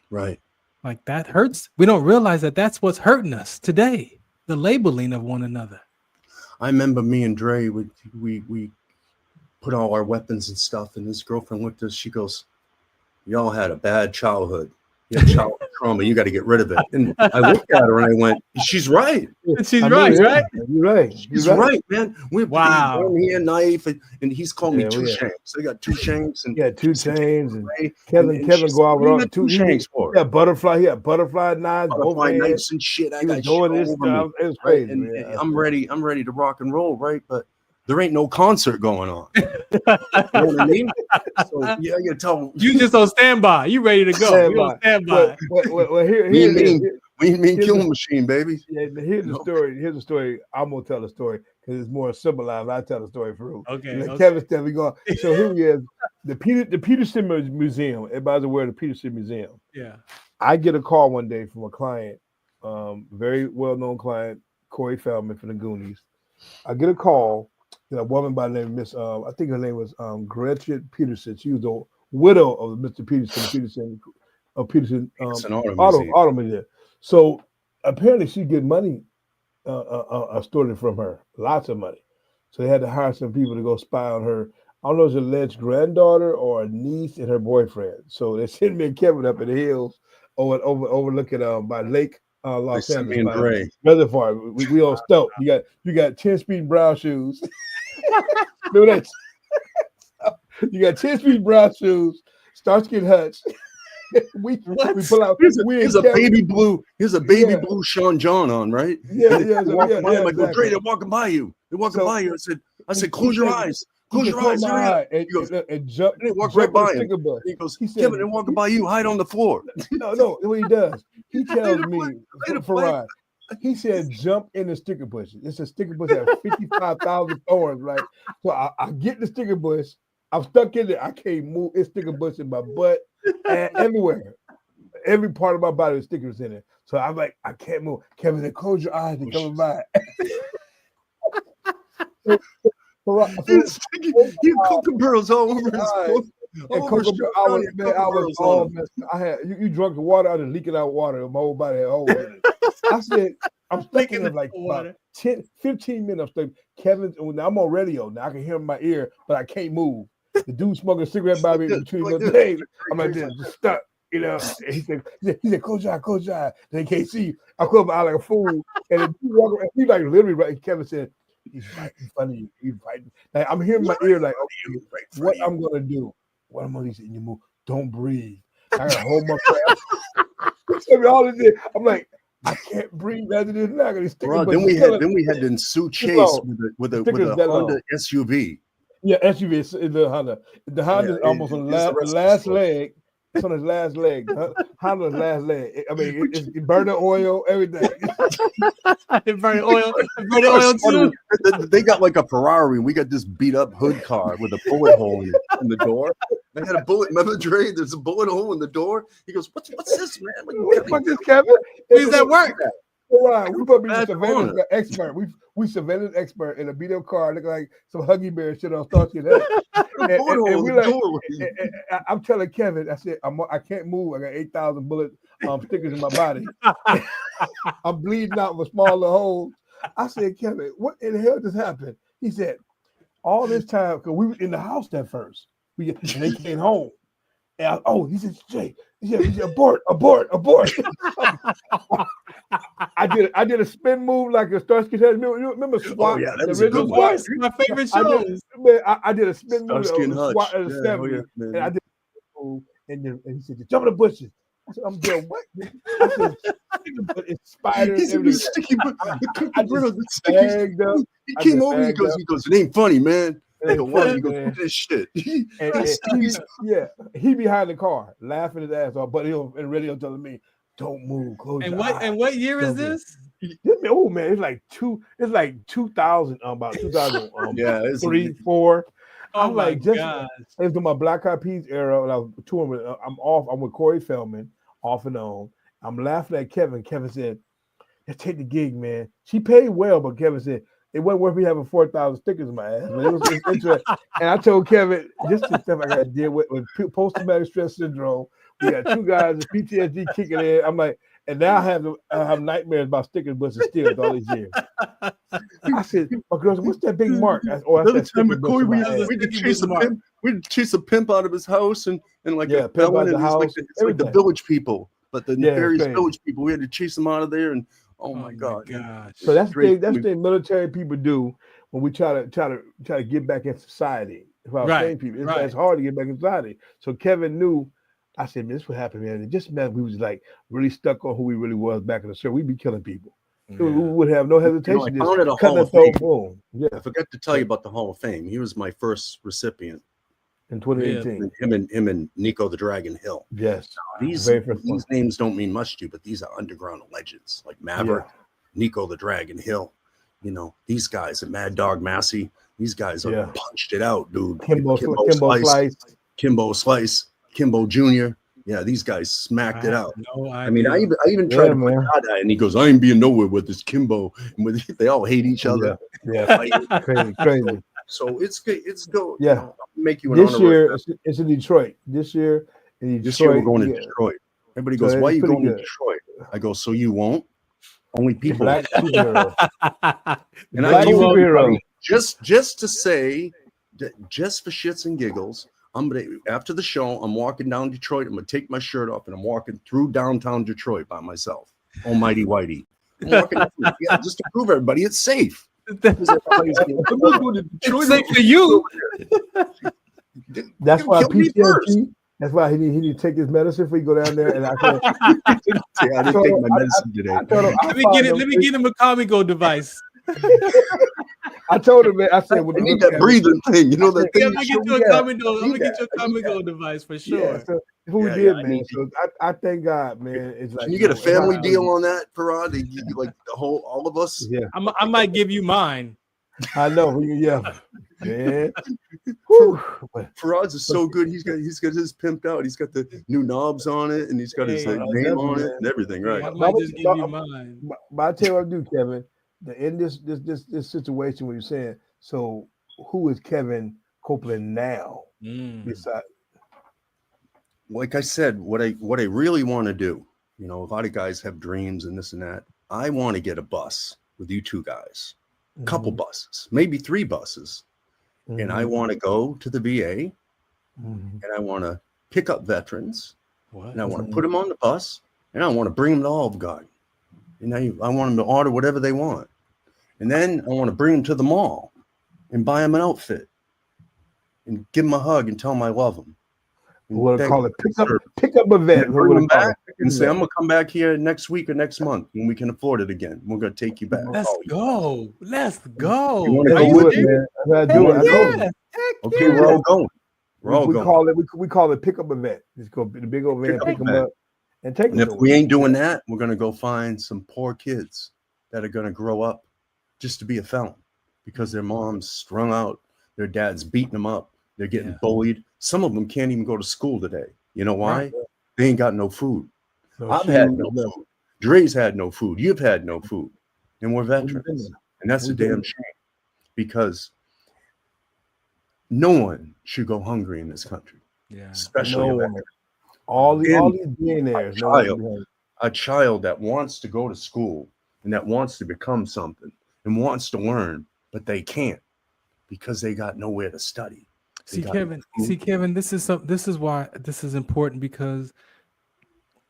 Right. Like that hurts. We don't realize that that's what's hurting us today. The labeling of one another. I remember me and Dre, we put all our weapons and stuff, and his girlfriend looked at us. She goes, "Y'all had a bad childhood. You had childhood trauma. You got to get rid of it." And I looked at her and I went, "She's right. She's right, right? You're right. She's right, man." Wow. He had a knife, and he's called me Two Shanks. They got 2 Shanks, and Two chains, and Kevin go out with all 2 Shanks for. Yeah, butterfly. Yeah, butterfly knives, Butterfly knives and shit. I got doing shit this all over me. stuff. It was crazy. And Man. I'm ready to rock and roll, right? But there ain't no concert going on. You know what I mean? So yeah, you tell you just on standby. You ready to go? You on standby. Well, here, mean killing machine, baby. Yeah, here's the story. Here's the story. I'm gonna tell the story because it's more symbolized. I tell the story for real. Okay. Kevin said we go. So here he is, the Peterson Museum. Everybody's aware of the Peterson Museum. Yeah. I get a call one day from a client, very well-known client, Corey Feldman from the Goonies. I get a call. A woman by the name of Miss, I think her name was Gretchen Peterson. She was the widow of Mr. Peterson of Peterson Auto Museum. So apparently she get money stolen from her, lots of money. So they had to hire some people to go spy on her. I don't know if it's alleged granddaughter or a niece and her boyfriend. So they sent me and Kevin up in the hills overlooking by Lake Los Angeles Reservoir. We all stoked. You got 10-speed brown shoes. Remember that? You got 10-speed brown shoes, Starsky and Hutch. we pull out. Here's a baby blue Sean John on, right? Like, Dre, they're walking by you. They're walking by you. I said, close your eyes. Close your eyes. And jump. And he walks right by him. He goes, Kevin, they're walking by you. Hide on the floor. No. What he does, he tells me, Farron, he said, jump in the sticker bush. It's a sticker bush that has 55,000 thorns, right? So I get the sticker bush. I'm stuck in there. I can't move. It's sticker bush in my butt and everywhere. Every part of my body is stickers in it. So I'm like, I can't move. Kevin, then close your eyes and come by. He Coca Pearls all over his clothes. I was all messed up. I had you drunk the water. I was leaking out water. My whole body had holes in it. I said, I'm stuck in it like about 10, 15 minutes. I'm stuck. Kevin, I'm on radio now. I can hear him in my ear, but I can't move. The dude smoking a cigarette by me between my legs. I'm like this, just stuck. And he said, close your eye. They can't see you. I close my eye like a fool. And then he like literally right. Kevin said, he's right in front of you. He's right. Like, I'm hearing my ear like, okay, what I'm gonna do? What I'm gonna do? You move. Don't breathe. I gotta hold my breath. I'm like, I can't breathe after this. Now. Then we had to ensue chase with a Honda SUV. Yeah, SUV is the Honda. The Honda is almost on the last leg. It's on his last leg. Honda's last leg. I mean, it's burning oil, everything. burning oil too. They got like a Ferrari. We got this beat up hood car with a bullet hole in the door. They had a bullet. Remember, Dre? There's a bullet hole in the door. He goes, "What's this, man? What's this, Kevin? Does that work?" Right. We probably be surveillance expert. We surveillance expert in a beat up car looking like some Huggy Bear shit on Starsky and I'm telling Kevin, I said, I can't move. I got 8,000 bullet stickers in my body. I'm bleeding out with smaller holes. I said, Kevin, what in the hell just happened? He said, all this time, because we were in the house at first. And they came home. And he said, Jay, he said, abort. I did a spin move like a Starsky and Hutch. Remember SWAT? Oh yeah, that the was a good one. It's my favorite I shows. did a spin move Starsky and of SWAT Hutch. of the Yeah, 70s. man. And I did a move, and he said, jump in the bushes. I said, I'm doing what? I said, but it's spiders. He's Everything. sticky, but I just bagged up. He came over. He goes, it ain't funny, man. I go, what? He goes, Man. look at this shit. He behind the car, laughing his ass off, but and radio telling me, "Don't move, close your eyes." And what year is this? Oh man, it's like 2000, about 2000, Yeah, 3, 4. Oh I'm my like, just God. it's in my Black Eyed Peas era. When I was touring with, I'm with Corey Feldman, off and on. I'm laughing at Kevin. Kevin said, "Let's take the gig, man." She paid well, but Kevin said it wasn't worth me having 4,000 stickers in my ass. But it was interesting. And I told Kevin, just the stuff I got to deal with post-traumatic stress syndrome. We got 2 guys with PTSD kicking in. I'm like, and now I have nightmares about stickers, but still all these years. I said, "My girls, what's that big mark?" Another time with Corey, we'd chase a pimp out of his house and like pimp out the house. It's like the village people, but the nefarious same. village people. We had to chase them out of there, and oh my God. So that's the thing military people do when we try to get back in society. If I was saying people, it's hard to get back in society. So Kevin knew. I said, "Man, this what happened, man. It just meant we was like really stuck on who we really was back in the service. We'd be killing people. Yeah. We would have no hesitation. I found it a cut Hall the of Fame. boom. Yeah. I forgot to tell you about the Hall of Fame. He was my first recipient in 2018. Him and Nico the Dragon Hill. Yes. These names don't mean much to you, but these are underground legends like Maverick, Nico the Dragon Hill. You know, these guys at Mad Dog Massey, these guys are punched it out, dude. Kimbo Slice, Kimbo Jr. Yeah, these guys smacked it out. No, I even tried to put that, and he goes, "I ain't being nowhere with this Kimbo." And they all hate each other. Yeah. Crazy. So it's good. It's go. Yeah. You know, make you an this year. It's in Detroit. This year we're going to Detroit. Everybody goes, "Why are you going to Detroit?" I go, "So you won't." Only people. Black superhero. And I told everybody, just to say, just for shits and giggles, after the show, I'm walking down Detroit. I'm gonna take my shirt off and I'm walking through downtown Detroit by myself. Almighty Whitey. I'm walking just to prove everybody it's safe. It's safe for you. That's why PTSD. That's why he need to take his medicine before he go down there. And I didn't take my medicine today. Let me get him a Comigo device. I told him, man. I said, "I need that breathing thing. You know that thing." I'm gonna get you a Comigo device for sure. Yeah, so who did, man? So I thank God, man. It's like, can you get a family deal on that, Farron? They give you like all of us. Yeah, I might give you mine. I know. Yeah, man. Farron's is so good. He's got his pimped out. He's got the new knobs on it, and he's got his name on it and everything. Right. I might just give you mine. But I tell you what I do, Kevin. In this situation, what you're saying. So, who is Kevin Copeland now? Besides, like I said, what I really want to do, you know, a lot of guys have dreams and this and that. I want to get a bus with you two guys, a couple buses, maybe 3 buses, and I want to go to the VA, and I want to pick up veterans, and I want to put them on the bus, and I want to bring them to Olive Garden. And I want them to order whatever they want. And then I want to bring them to the mall and buy them an outfit and give them a hug and tell them I love them. What do call it? Pick up event. Bring them back and say, "I'm going to come back here next week or next month when we can afford it again. We're going to take you back." Let's go. Let's go. You want to go with me? I do it. Okay, we're all going. We're all going. We call it pickup event. Just go the big old event, pick them up. And if we ain't doing that, we're going to go find some poor kids that are going to grow up just to be a felon because their mom's strung out, their dad's beating them up, they're getting bullied. Some of them can't even go to school today. You know why? Right. They ain't got no food. I've had no food. Dre's had no food. You've had no food. And we're veterans. And that's a damn shame because no one should go hungry in this country. Yeah. Especially a veteran. All these billionaires. A child that wants to go to school and that wants to become something and wants to learn, but they can't because they got nowhere to study. See, Kevin, this is why this is important, because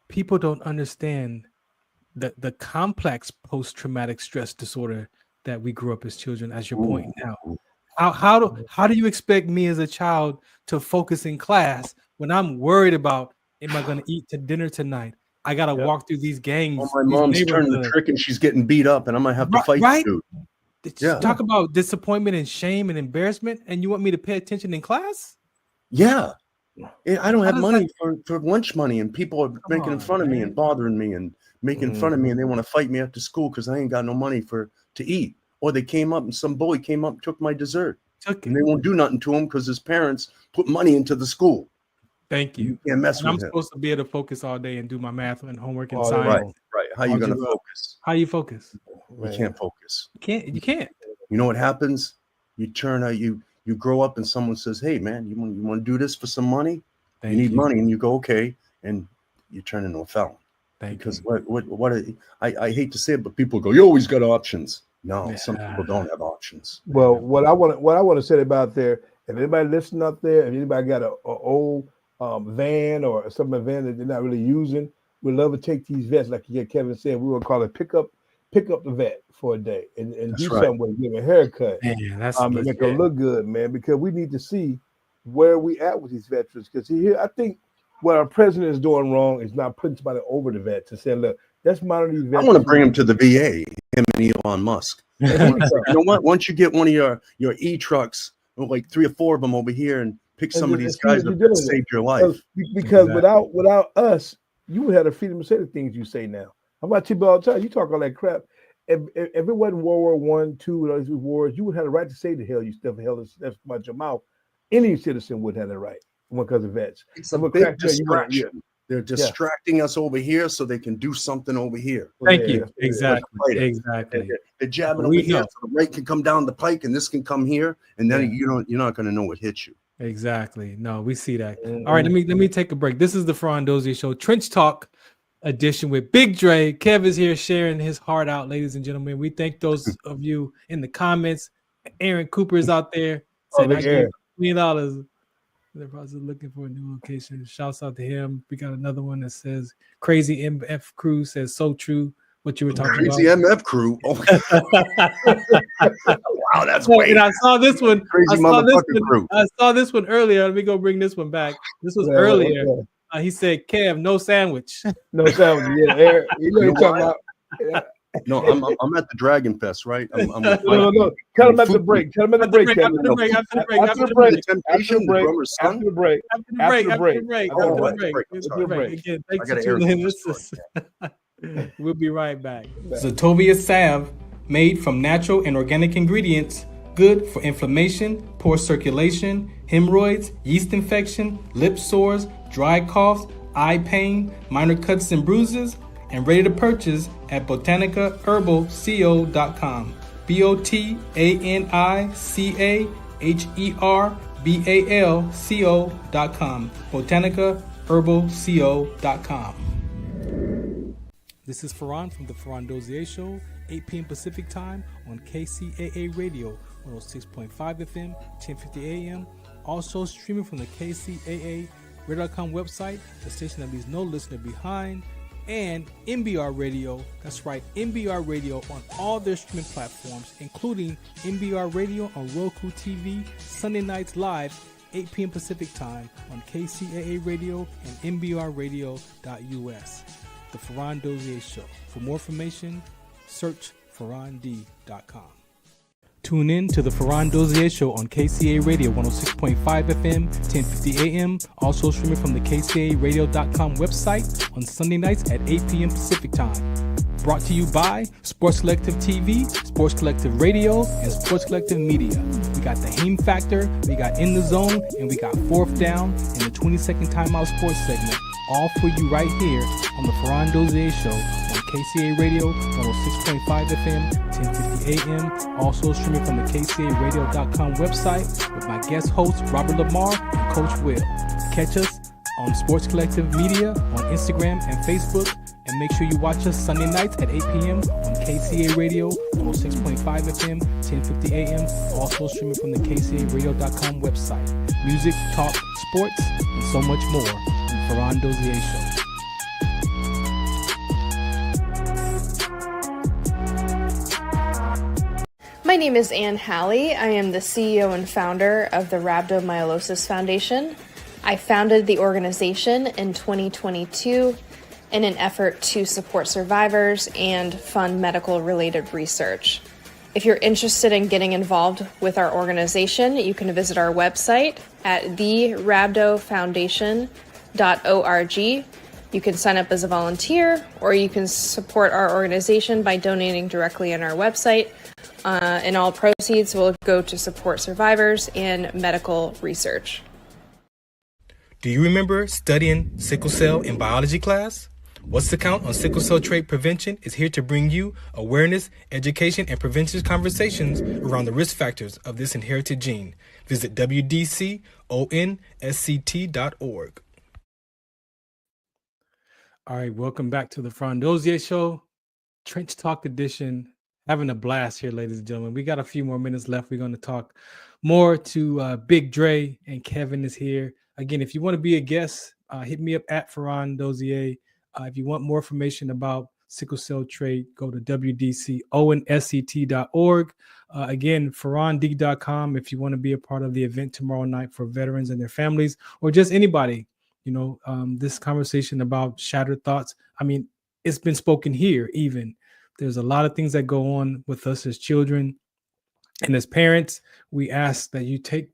people don't understand the complex post-traumatic stress disorder that we grew up as children, as you're pointing out. How do you expect me as a child to focus in class when I'm worried about, am I going to eat to dinner tonight? I got to walk through these gangs. Oh, my mom's turning the trick and she's getting beat up, and I'm going to have to fight you. Yeah. Talk about disappointment and shame and embarrassment, and you want me to pay attention in class? Yeah. I don't have money for lunch money, and people are making fun of me and bothering me and making fun of me, and they want to fight me after school because I ain't got no money to eat. Or they came up and some bully came up and took my dessert. And they won't do nothing to him because his parents put money into the school. Thank you. You can't mess with I'm him. supposed to be able to focus all day and do my math and homework and science. Right. How you going to focus? How you focus? You can't focus. You can't. You know what happens? You turn out, you grow up and someone says, hey, man, you want to do this for some money? You need money. And you go, okay. And you turn into a felon. Because I hate to say it, but people go, you always got options. No, some people don't have options. Well, what I want to say about there, if anybody listening up there, if anybody got an old van or some van that they're not really using, we'd love to take these vets, like Kevin said, we would call it pick up the vet for a day and do something with it, give a haircut. Man, that's make them look good, man, because we need to see where we at with these veterans. Because I think what our president is doing wrong is not putting somebody over the vets and saying, look, let's monitor these vets. I want to bring him to the VA, him and Elon Musk. You know what? Once you get one of your e-trucks, like 3 or 4 of them over here, and pick some of these guys up that saved your life. Because without us, you would have the freedom to say the things you say now. I'm about to tell you all the time. You talk all that crap. If it wasn't World War I, II, and all these wars, you would have the right to say the hell you stuff the hell that's about your mouth. Any citizen would have that right because of vets. It's a big distraction. They're distracting us over here so they can do something over here. Thank you. Exactly. They're jabbing over here so the right can come down the pike and this can come here, and then you're not going to know what hits you. Exactly. No, we see that. All right, let me take a break. This is the Farron Dozier Show, Trench Talk edition with Big Dre. Kev is here sharing his heart out, ladies and gentlemen. We thank those of you in the comments. Aaron Cooper is out there. Said I gave $20. They're probably looking for a new location. Shouts out to him. We got another one that says Crazy MF Crew says so true what you were talking about. Crazy MF Crew. Oh. Wow, that's great. And I saw this one. Crazy motherfucking crew. I saw this one earlier. Let me go bring this one back. This was earlier. He said, Kev, no sandwich. No sandwich. Yeah, Eric, you know what you're talking about. No, I'm at the Dragon Fest, right? No. Tell him at the break. Tell him at the break. After the break. After the break. Again, thanks for tuning in. We'll be right back. Zetovia salve, made from natural and organic ingredients, good for inflammation, poor circulation, hemorrhoids, yeast infection, lip sores, dry coughs, eye pain, minor cuts and bruises, and ready to purchase at botanicaherbalco.com. botanicaherbalco.com. botanicaherbalco.com. This is Farron from the Farron Dozier Show, 8 p.m. Pacific Time on KCAA Radio, 106.5 FM, 1050 AM. Also streaming from the KCAA Radio.com website, the station that leaves no listener behind, and MBR Radio. That's right, MBR Radio on all their streaming platforms, including MBR Radio on Roku TV, Sunday nights live, 8 p.m. Pacific Time on KCAA Radio and MBRradio.us. The Farron Dozier Show. For more information, search farrond.com. Tune in to the Farron Dozier Show on KCA Radio 106.5 FM, 1050 AM. Also streaming from the KCARadio.com website on Sunday nights at 8 p.m. Pacific Time. Brought to you by Sports Collective TV, Sports Collective Radio, and Sports Collective Media. We got the Haim Factor, we got In the Zone, and we got Fourth Down and the 20-second Timeout Sports segment. All for you right here on the Farron Dozier Show on KCA Radio 106.5 FM, 1050 AM. Also streaming from the KCARadio.com website with my guest hosts Robert Lamar and Coach Will. Catch us on Sports Collective Media on Instagram and Facebook. And make sure you watch us Sunday nights at 8 p.m. on KCA Radio 106.5 FM, 1050 AM. Also streaming from the KCARadio.com website. music, talk, sports, and so much more on the Farron Dozier Show. My name is Ann Halley. I am the CEO and founder of the Rhabdomyolysis Foundation. I founded the organization in 2022 in an effort to support survivors and fund medical-related research. If you're interested in getting involved with our organization, you can visit our website at therhabdofoundation.org. You can sign up as a volunteer, or you can support our organization by donating directly on our website. And all proceeds will go to support survivors and medical research. Do you remember studying sickle cell in biology class? What's the Count on Sickle Cell Trait Prevention is here to bring you awareness, education, and prevention conversations around the risk factors of this inherited gene. Visit wdconsct.org. All right, welcome back to the Farron Dozier Show, Trench Talk Edition. Having a blast here, ladies and gentlemen. We got a few more minutes left. We're going to talk more to Big Dre, and Kevin is here. Again, if you want to be a guest, hit me up at Farron Dozier. If you want more information about sickle cell trait, go to wdconsct.org. Again, farrond.com if you want to be a part of the event tomorrow night for veterans and their families, or just anybody. You know, this conversation about shattered thoughts, I mean, it's been spoken here even. There's a lot of things that go on with us as children and as parents. We ask that you take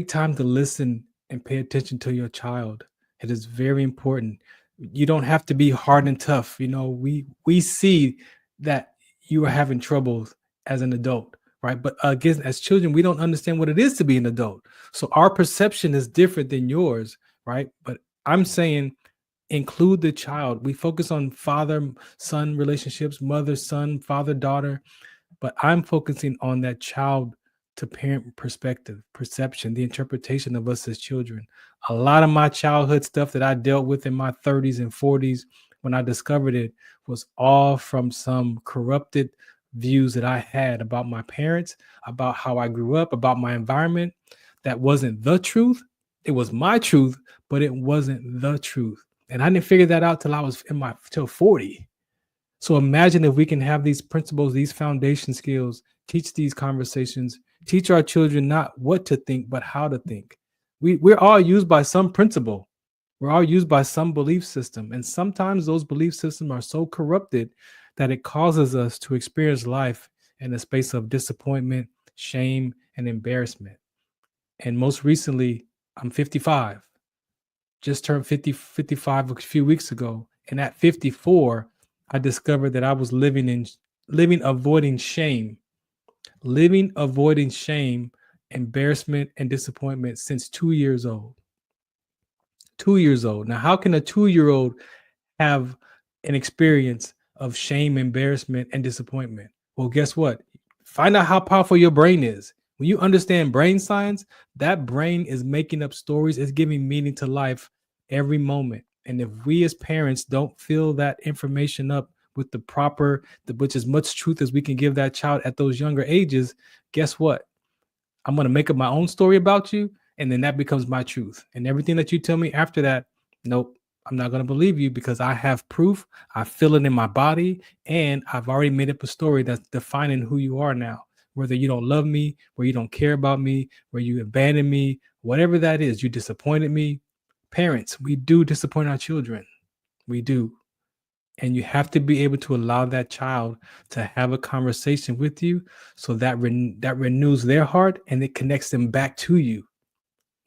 time to listen and pay attention to your child. It is very important. You don't have to be hard and tough. You know, we see that you are having troubles as an adult, right? But again, as children, we don't understand what it is to be an adult. So our perception is different than yours, right? But I'm saying, include the child. We focus on father-son relationships, mother-son, father-daughter, but I'm focusing on that child-to-parent perspective, perception, the interpretation of us as children. A lot of my childhood stuff that I dealt with in my 30s and 40s when I discovered it was all from some corrupted views that I had about my parents, about how I grew up, about my environment. That wasn't the truth. It was my truth, but it wasn't the truth. And I didn't figure that out till I was till 40. So imagine if we can have these principles, these foundation skills, teach these conversations, teach our children not what to think, but how to think. We're all used by some principle. We're all used by some belief system. And sometimes those belief systems are so corrupted that it causes us to experience life in a space of disappointment, shame, and embarrassment. And most recently, I'm 55. Just turned 55 a few weeks ago. And at 54, I discovered that I was living avoiding shame, embarrassment, and disappointment since 2 years old. 2 years old. Now, how can a 2-year-old have an experience of shame, embarrassment, and disappointment? Well, guess what? Find out how powerful your brain is. When you understand brain science, that brain is making up stories. It's giving meaning to life every moment. And if we as parents don't fill that information up with which as much truth as we can give that child at those younger ages, guess what? I'm going to make up my own story about you. And then that becomes my truth. And everything that you tell me after that, nope, I'm not going to believe you because I have proof. I feel it in my body. And I've already made up a story that's defining who you are now. Whether you don't love me, where you don't care about me, where you abandoned me, whatever that is, you disappointed me. Parents, we do disappoint our children. We do. And you have to be able to allow that child to have a conversation with you so that renews their heart and it connects them back to you.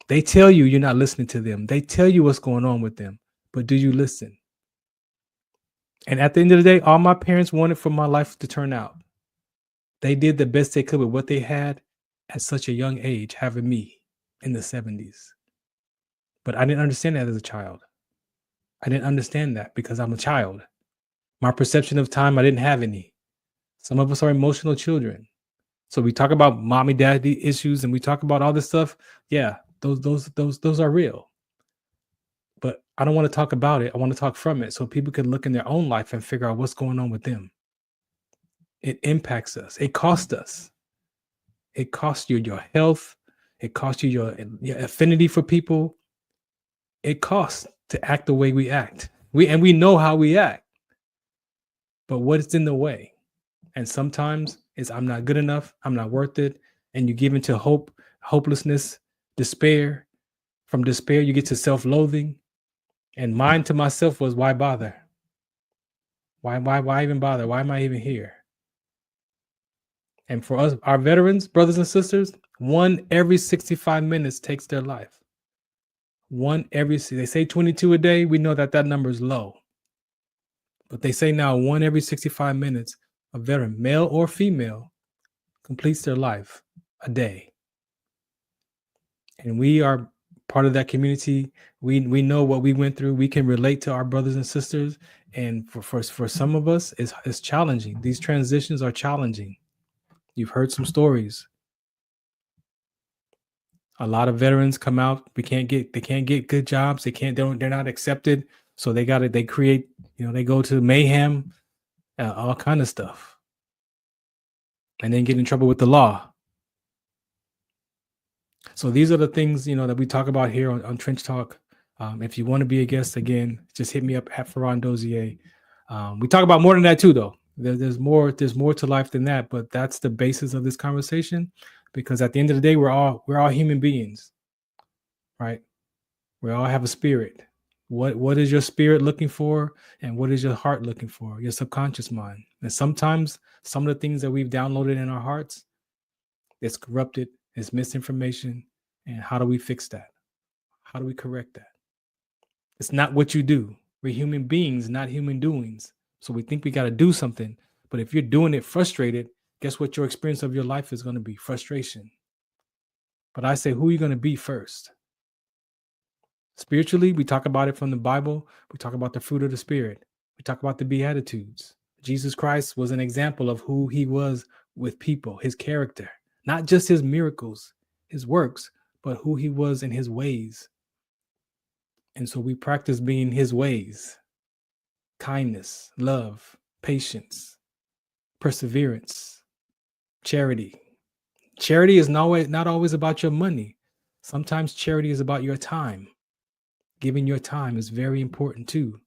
They tell you you're not listening to them. They tell you what's going on with them. But do you listen? And at the end of the day, all my parents wanted for my life to turn out. They did the best they could with what they had at such a young age, having me in the 70s. But I didn't understand that as a child. I didn't understand that because I'm a child. My perception of time, I didn't have any. Some of us are emotional children. So we talk about mommy, daddy issues and we talk about all this stuff. Yeah, those are real. But I don't want to talk about it. I want to talk from it so people can look in their own life and figure out what's going on with them. It impacts us. It costs us. It costs you your health, It costs you your affinity for people. It costs to act the way we act. We know how we act, but what is in the way? And sometimes it's I'm not good enough, I'm not worth it, and you give into hopelessness, despair. From despair, you get to self-loathing. And mine to myself was, why bother? Why even bother? Why am I even here? And for us, our veterans, brothers and sisters, 1 every 65 minutes takes their life. 1 every, they say 22 a day. We know that number is low. But they say now 1 every 65 minutes, a veteran, male or female, completes their life a day. And we are part of that community. We know what we went through. We can relate to our brothers and sisters. And for some of us, it's challenging. These transitions are challenging. You've heard some stories. A lot of veterans come out. They can't get good jobs. They're not accepted. So they create, they go to mayhem, all kind of stuff. And then get in trouble with the law. So these are the things, that we talk about here on Trench Talk. If you want to be a guest, again, just hit me up at Farron Dozier. We talk about more than that too, though. There's more to life than that, but that's the basis of this conversation, because at the end of the day, we're all human beings, right? We all have a spirit. What is your spirit looking for, and what is your heart looking for? Your subconscious mind. And sometimes some of the things that we've downloaded in our hearts, it's corrupted, it's misinformation. And how do we fix that? How do we correct that? It's not what you do. We're human beings, not human doings. So we think we got to do something. But if you're doing it frustrated, guess what your experience of your life is going to be? Frustration. But I say, who are you going to be first? Spiritually, we talk about it from the Bible. We talk about the fruit of the Spirit. We talk about the Beatitudes. Jesus Christ was an example of who he was with people, his character, not just his miracles, his works, but who he was in his ways. And so we practice being his ways: kindness, love, patience, perseverance, charity. Charity is not always about your money. Sometimes charity is about your time. Giving your time is very important too.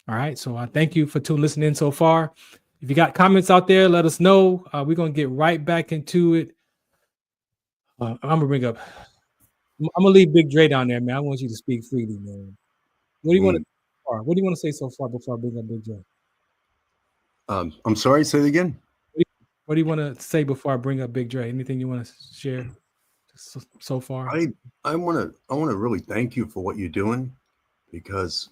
All right. So I thank you for listening so far. If you got comments out there, let us know. We're going to get right back into it. I'm going to leave Big Dre down there, man. I want you to speak freely, man. What do you want to say so far before I bring up Big Dre? I'm sorry, say it again. What do you want to say before I bring up Big Dre? Anything you want to share so far? I want to really thank you for what you're doing, because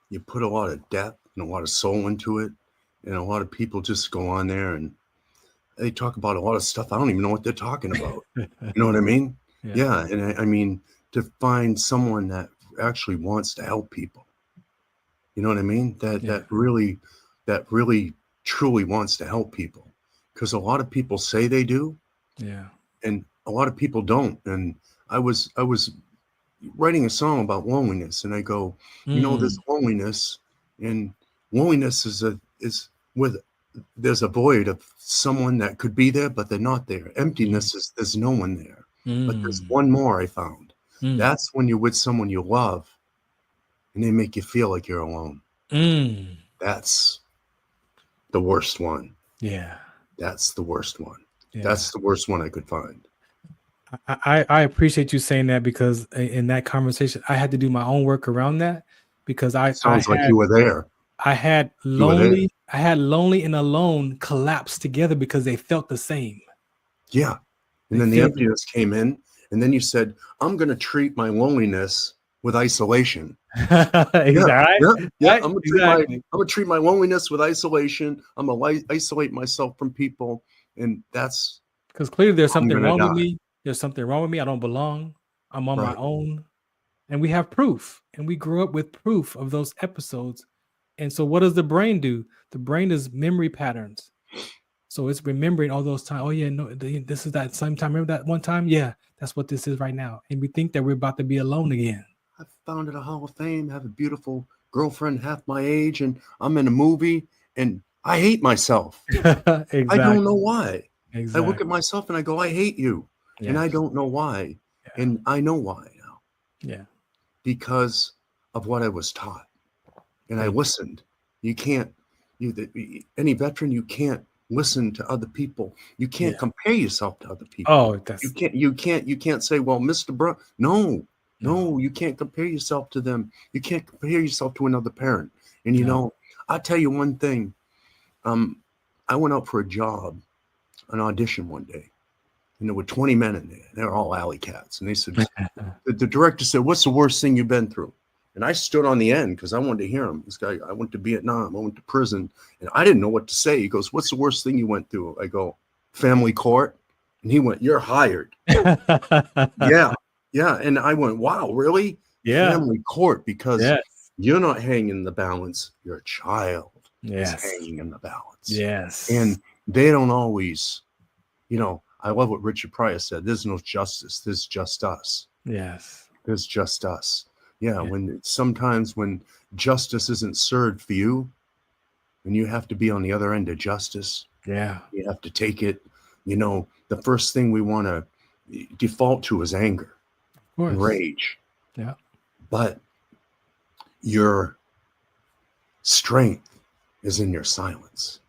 you put a lot of depth and a lot of soul into it, and a lot of people just go on there and they talk about a lot of stuff I don't even know what they're talking about. You know what I mean? Yeah. And I mean, to find someone that actually wants to help people, you know what I mean? That really truly wants to help people, because a lot of people say they do. Yeah. And a lot of people don't. And I was writing a song about loneliness, and I go, there's loneliness, and loneliness there's a void of someone that could be there, but they're not there. Emptiness is there's no one there. But there's one more I found. That's when you're with someone you love and they make you feel like you're alone. That's the worst one. Yeah. That's the worst one. Yeah. That's the worst one I could find. I appreciate you saying that, because in that conversation, I had to do my own work around that, because Sounds like you were there. I had lonely and alone collapse together because they felt the same. Yeah. And then the emptiness came in, and then you said, I'm going to treat my loneliness with isolation. Exactly. Yeah. I'm going to treat my loneliness with isolation. I'm going to isolate myself from people. And that's because clearly there's something wrong with me. There's something wrong with me. I don't belong. I'm on my own. And we have proof. And we grew up with proof of those episodes. And so what does the brain do? The brain is memory patterns. So it's remembering all those times. Oh, yeah, no, this is that same time. Remember that one time? Yeah, that's what this is right now. And we think that we're about to be alone again. I founded a Hall of Fame, have a beautiful girlfriend half my age, and I'm in a movie, and I hate myself. Exactly. I don't know why. Exactly. I look at myself and I go, I hate you. And I don't know why. Yeah. And I know why now. Yeah. Because of what I was taught. And I listened. You can't, any veteran, you can't listen to other people. You can't compare yourself to other people. Oh, that's you can't say, well, Mr. Brown. No, you can't compare yourself to them. You can't compare yourself to another parent. And you know, I'll tell you one thing. I went out for a job, an audition one day, and there were 20 men in there. They were all alley cats. And they said, the director said, what's the worst thing you've been through? And I stood on the end because I wanted to hear him. This guy, I went to Vietnam, I went to prison, and I didn't know what to say. He goes, what's the worst thing you went through? I go, family court. And he went, you're hired. Yeah. And I went, wow, really? Yeah. Family court, because you're not hanging in the balance. Your child is hanging in the balance. Yes. And they don't always, you know, I love what Richard Pryor said. There's no justice. There's just us. Yes. There's just us. Yeah. Sometimes when justice isn't served for you, and you have to be on the other end of justice. Yeah. You have to take it. You know, the first thing we want to default to is anger and rage. Yeah. But your strength is in your silence,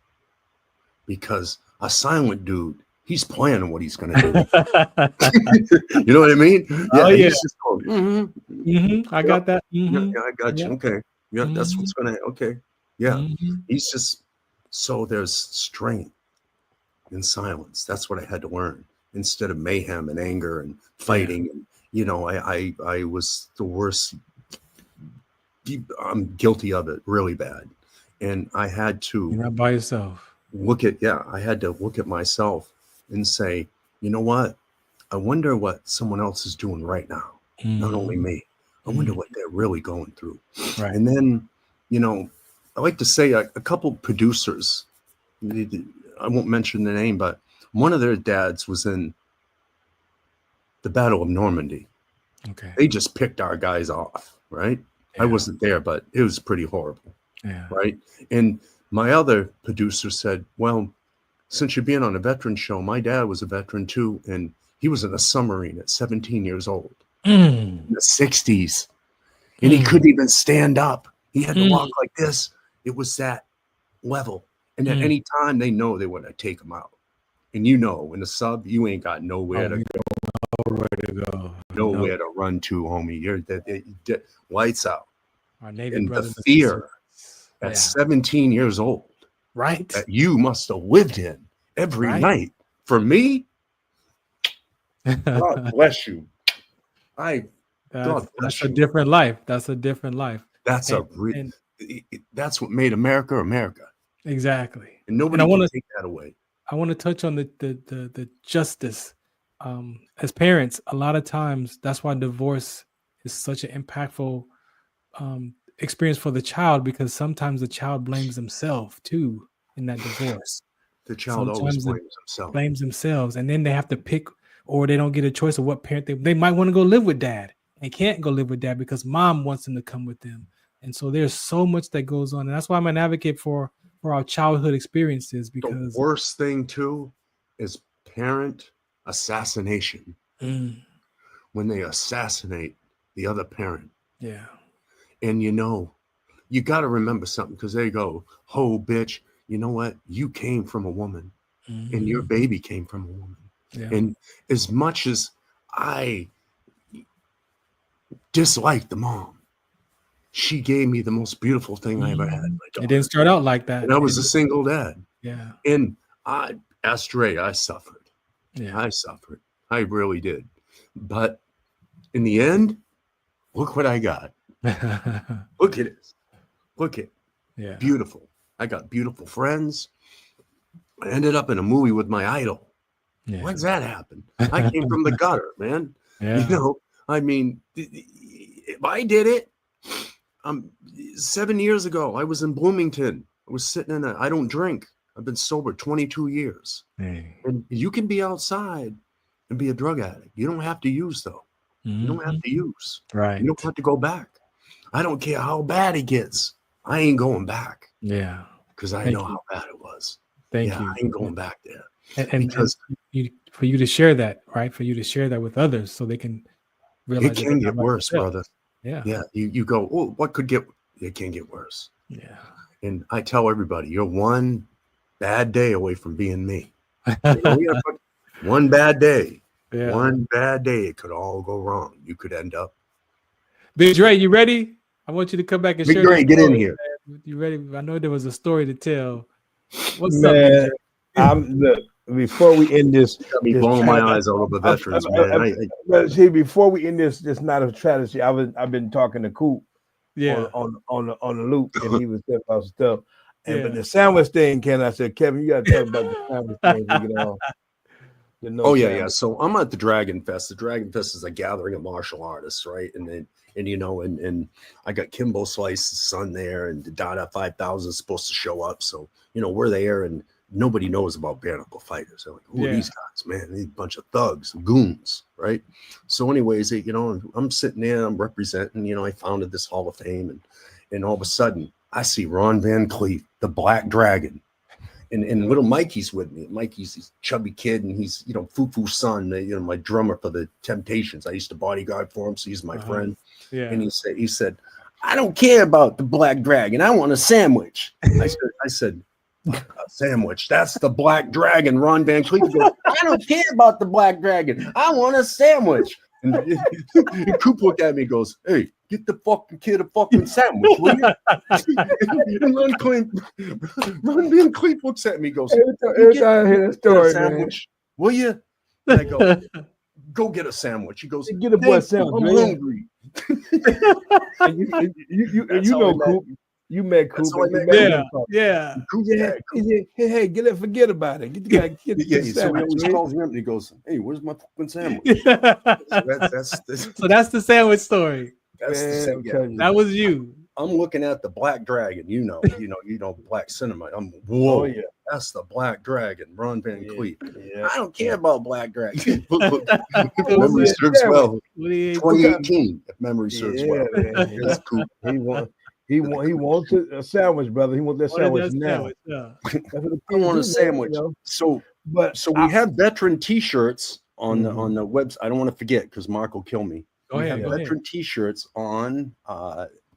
because a silent dude, he's planning what he's going to do. You know what I mean? Yeah. He's just going, I got that. Yeah, I got you. Okay. Yeah, that's what's going to, okay. Yeah. He's just, so there's strength in silence. That's what I had to learn, instead of mayhem and anger and fighting. And, you know, I was the worst. I'm guilty of it really bad. And I had to. You're not by yourself. I had to look at myself and say, you know what? I wonder what someone else is doing right now. Not only me. I wonder what they're really going through. Right. And then, you know, I like to say a couple producers, I won't mention the name, but one of their dads was in the Battle of Normandy. Okay. They just picked our guys off, right? I wasn't there, but it was pretty horrible. Yeah. Right. And my other producer said, well, since you're being on a veteran show, my dad was a veteran too. And he was in a submarine at 17 years old in the 60s. And he couldn't even stand up. He had to walk like this. It was that level. And at any time, they know they want to take him out. And you know, in the sub, you ain't got nowhere to go. Nowhere to run to, homie. You're lights out. Our Navy and brothers the fear at 17 years old, right, that you must have lived in every night. For me, God bless you. That's a different life. That's a different life. That's that's what made America America. Exactly. And nobody can take that away. I want to touch on the justice. As parents, a lot of times that's why divorce is such an impactful experience for the child, because sometimes the child blames himself too in that divorce. The child always blames themselves, and then they have to pick, or they don't get a choice of what parent they might want to go live with dad and can't go live with dad because mom wants them to come with them. And so there's so much that goes on, and that's why I'm an advocate for our childhood experiences. Because the worst thing too is parent assassination. When they assassinate the other parent. Yeah. And you know, you got to remember something, because they go, oh, bitch, you know what? You came from a woman and your baby came from a woman. Yeah. And as much as I dislike the mom, she gave me the most beautiful thing I ever had. It didn't start out like that. And I was a single dad. Yeah. And I suffered. Yeah. I suffered. I really did. But in the end, look what I got. Look at it. Look at it. Beautiful. I got beautiful friends. I ended up in a movie with my idol. Yeah. When's that happen? I came from the gutter, man. Yeah. You know, I mean, if I did it, 7 years ago, I was in Bloomington. I was sitting I don't drink. I've been sober 22 years. Hey. And you can be outside and be a drug addict. You don't have to use, though. You don't have to use. Right. You don't have to go back. I don't care how bad it gets. I ain't going back. Yeah. Because I know how bad it was. Thank you. I ain't going back there. And for you to share that, right? For you to share that with others so they can realize it can get worse, brother. Yeah. Yeah. You go, oh, what could get, it can get worse. Yeah. And I tell everybody, you're one bad day away from being me. One bad day. Yeah. One bad day, it could all go wrong. You could end up. Big Dre, you ready? I want you to come back and Big share. Dre, get in here. Man. You ready? I know there was a story to tell. What's Man, up, Big Dre? Look, before we end this, Got me blowing my eyes all over veterans, man. See, before we end this not a tragedy. I've been talking to Coop, on the loop, and he was telling about stuff. And but the sandwich thing, I said, Kevin, you got to tell about the sandwich thing. We get on. Yeah. So I'm at the Dragon Fest. The Dragon Fest is a gathering of martial artists, right? And I got Kimbo Slice's son there, and the Dada 5000 is supposed to show up. So we're there, and nobody knows about bare knuckle fighters. They're like, who are these guys, man? These bunch of thugs, goons, right? So, anyways, I'm sitting there, I'm representing. I founded this Hall of Fame, and all of a sudden, I see Ron Van Cleef, the Black Dragon. And little Mikey's with me. Mikey's this chubby kid, and he's, Fufu's son, my drummer for the Temptations. I used to bodyguard for him, so he's my friend. Yeah. And he said, I don't care about the Black Dragon. I want a sandwich. I said, a sandwich. That's the Black Dragon. Ron Van Cleef goes, I don't care about the Black Dragon. I want a sandwich. And Coop looked at me and goes, hey, get the fucking kid a fucking sandwich, will you? And Ron Van Cleef looks at me and goes, sandwich, will you? And I go get a sandwich. He goes, get a boy sandwich. I'm hungry. you know, Coop. You met Coop. Yeah. Hey, forget about it. Get the guy. So he always calls me up and he goes, hey, where's my fucking sandwich? So that's the sandwich story. That was you. I'm looking at the Black Dragon. You know Black cinema. I'm whoa. That's the Black Dragon, Ron Van Cleef. Yeah. I don't care about Black Dragon. Memory serves well. 2018, if memory serves well. That's cool. He wants a sandwich, brother. He wants that sandwich now. I want a sandwich. So we have veteran T-shirts on the website. I don't want to forget because Mark will kill me. Go ahead. Veteran T-shirts on.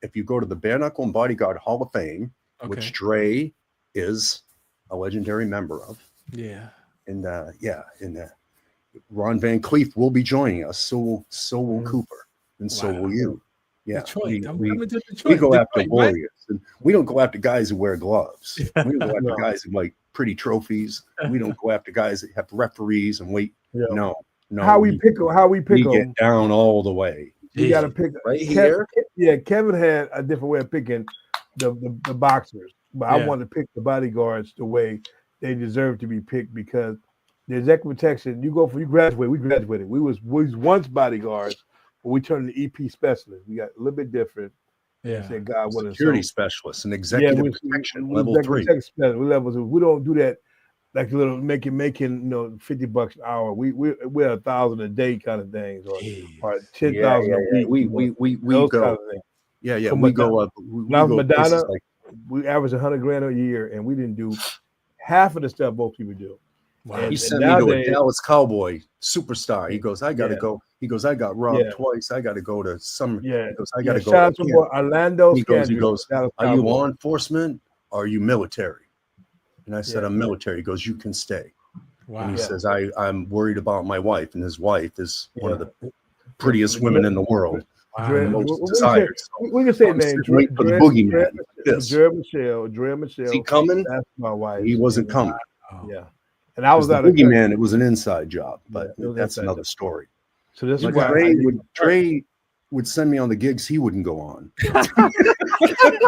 If you go to the Bare Knuckle and Bodyguard Hall of Fame, which Dre is a legendary member of. Yeah. And Ron Van Cleef will be joining us. So will Cooper, and so will you. Yeah, Detroit. We go after warriors, and we don't go after guys who wear gloves. We don't go after guys who like pretty trophies. We don't go after guys that have referees and wait. Yeah. No. How we pick them? We get down all the way. You got to pick right here. Kevin had a different way of picking the boxers, but I wanted to pick the bodyguards the way they deserve to be picked because the executive protection. You graduate. We graduated. We was once bodyguards. But we turned to EP specialists. We got a little bit different. Yeah. Said God, what security specialists and executive protection level 3. We don't do that like a little making $50 an hour. We're 1,000 a day kind of things or 10,000 a week. We go. Kind of yeah. We go up. Madonna, we average $100,000 a year, and we didn't do half of the stuff most people do. Wow. He sent me to a Dallas Cowboy superstar. He goes, I gotta go. He goes, I got robbed twice. I gotta go to some. Yeah. He goes, I gotta go. Shout out to Orlando. He goes, are you law enforcement or are you military? And I said, I'm military. He goes, you can stay. Wow. And he says, I'm worried about my wife, and his wife is one of the prettiest women in the world. Wow. We can say name. Wait for the boogeyman. Dre Michelle. Is he coming? That's my wife. He wasn't coming. Yeah. And I was out of boogeyman. It was an inside job, but that's another story. So this is why Dre would send me on the gigs he wouldn't go on.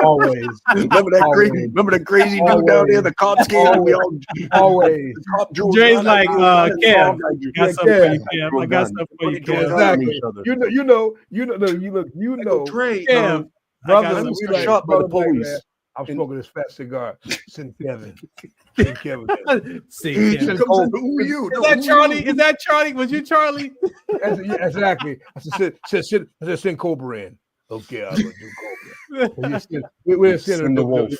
Always. Remember that crazy dude down there, the cops came and we all always. Dre's like, Kev, got something for you, Kev. I got something for you, Kev. Exactly. You know. Dre, brother, I was shot by the police. I'm smoking this fat cigar. Send Kevin. Who are you? Is that Charlie? Is that Charlie? Was you Charlie? Exactly. I said send Cobra in. Okay, I'm gonna do Cobra. We're sending the wolf.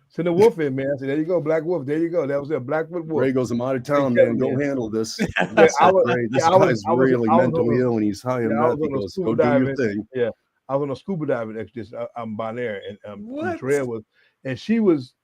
Send a wolf in, man. I said, there you go, Black Wolf. There you go. That was a Blackfoot wolf. Ray goes, I'm out of town, man. Go handle this. Yeah, I said, Ray, this guy's really mentally ill and he's high on meth. He goes, go do your thing. Yeah, I was on a scuba diving expedition. I'm Bonaire, and Dre was, and she was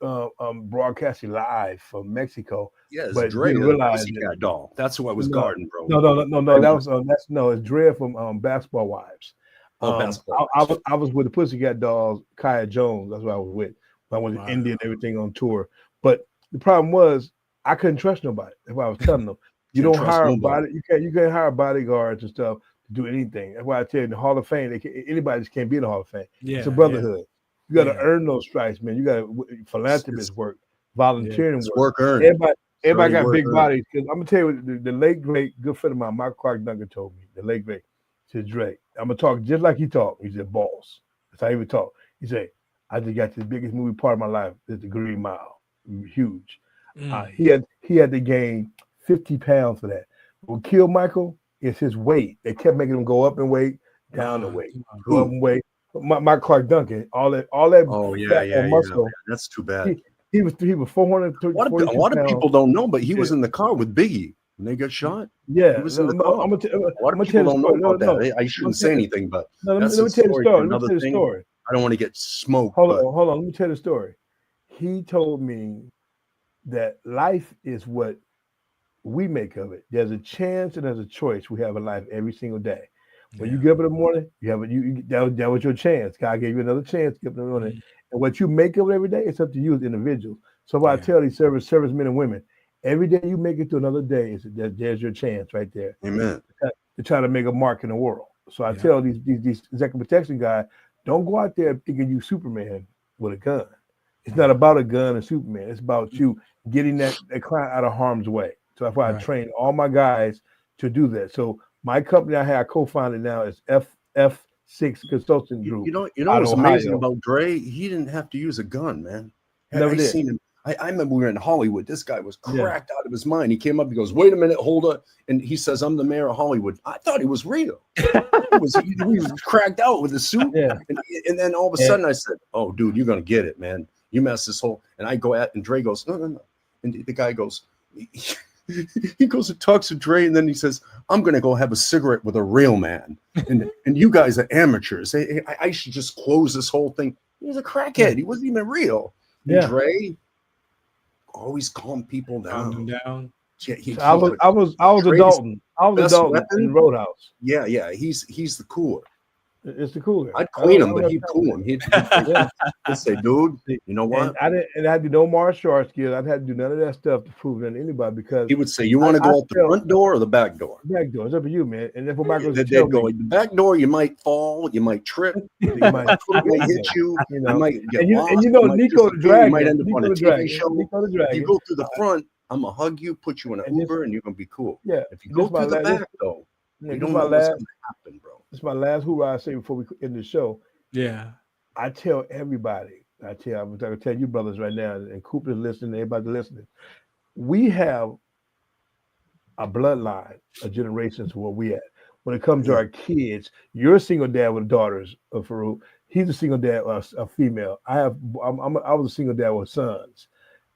broadcasting live from Mexico. Yes, but Dre, didn't realize Pussycat Doll. That's who I was no, guarding, bro. No. That was it's Dre from Basketball Wives. Basketball. I was with the Pussycat Dolls, Kaya Jones. That's what I was with. I went to India and everything on tour. But the problem was I couldn't trust nobody. That's why I was telling them. You don't hire a body. You can't hire bodyguards and stuff to do anything. That's why I tell you, in the Hall of Fame, anybody just can't be in the Hall of Fame. It's a brotherhood. You got to earn those stripes, man. You got to philanthropist work, volunteering work. Earned. Everybody got big bodies. Because I'm gonna tell you what the late great good friend of mine, Mark Clark Duncan, told me. The late great said, Dre, I'm gonna talk just like he talked. He said, boss. That's how he would talk. He said, I just got the biggest movie part of my life. It's the Green Mile. Huge. He had to gain 50 pounds for that. What killed Michael is his weight. They kept making him go up in weight, down in weight, go up in weight. My Clark Duncan, all that. Oh yeah, muscle. That's too bad. He was 400. A lot of people don't know, but he was in the car with Biggie when they got shot. Yeah, he was in the car. A lot of people don't know about that. I shouldn't say anything, but let me tell you the story. Let me tell you the story. I don't want to get smoked. Hold on. Let me tell you the story. He told me that life is what we make of it. There's a chance and there's a choice we have in life every single day. When you get up in the morning, that was your chance. God gave you another chance to get up in the morning. And what you make of it every day, it's up to you as individuals. So what I tell these servicemen and women, every day you make it to another day, there's your chance right there. Amen. To try to make a mark in the world. So I tell these executive protection guys, don't go out there thinking you Superman with a gun. It's not about a gun and Superman. It's about you getting that client out of harm's way. So that's why I train all my guys to do that. So my company I co-founded now is F6 Consulting Group. You know what's amazing about Dre? He didn't have to use a gun, man. Never did. Seen him. I remember we were in Hollywood. This guy was cracked out of his mind. He came up, he goes, wait a minute, hold up. And he says, I'm the mayor of Hollywood. I thought he was real. He was cracked out with a suit. Yeah. And then all of a sudden I said, oh, dude, you're going to get it, man. You messed this whole. And I go at, and Dre goes, no. And the guy goes, he goes and talks to Dre, and then he says, I'm going to go have a cigarette with a real man. And you guys are amateurs. I should just close this whole thing. He was a crackhead. He wasn't even real. And Dre always calm people down. Yeah, I was a Dalton. I was a Dalton in Roadhouse. Yeah. He's the cooler. It's the cooler. I'd clean him, but he'd cool him. He'd say, dude, you know what? And I had to do no martial arts skills. I'd had to do none of that stuff to prove that to anybody because he would say, you want to go out the front door or the back door? Back door. It's up to you, man. And that's what Michael said. The back door, you might fall, you might trip, you might hit you, you might get lost. And you know, Nico the Dragon. You might end up on a TV show. If you go through the front, I'm going to hug you, put you in an Uber, and you're going to be cool. Yeah. If you go through the back, though, you don't know what's going to happen, bro. It's my last hoorah I say before we end the show. Yeah. I tell everybody, I'm going to tell you brothers right now, and Cooper is listening, everybody listening. We have a bloodline of generations where we at. When it comes to our kids, you're a single dad with daughters of Farouk. He's a single dad, a female. I was a single dad with sons.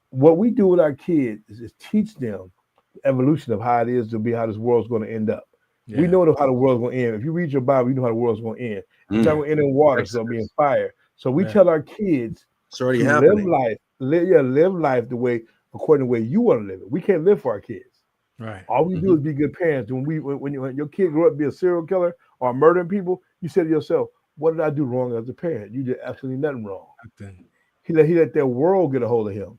What we do with our kids is teach them the evolution of how it is to be, how this world's going to end up. Yeah. We know how the world's going to end. If you read your Bible, you know how the world's going to end. It's not going to end in water, it's going to be in fire. So we tell our kids it's already happening. Live life the way, according to the way you want to live it. We can't live for our kids. Right. All we do is be good parents. When your kid grew up to be a serial killer or murdering people, you say to yourself, what did I do wrong as a parent? You did absolutely nothing wrong. He let their world get a hold of him.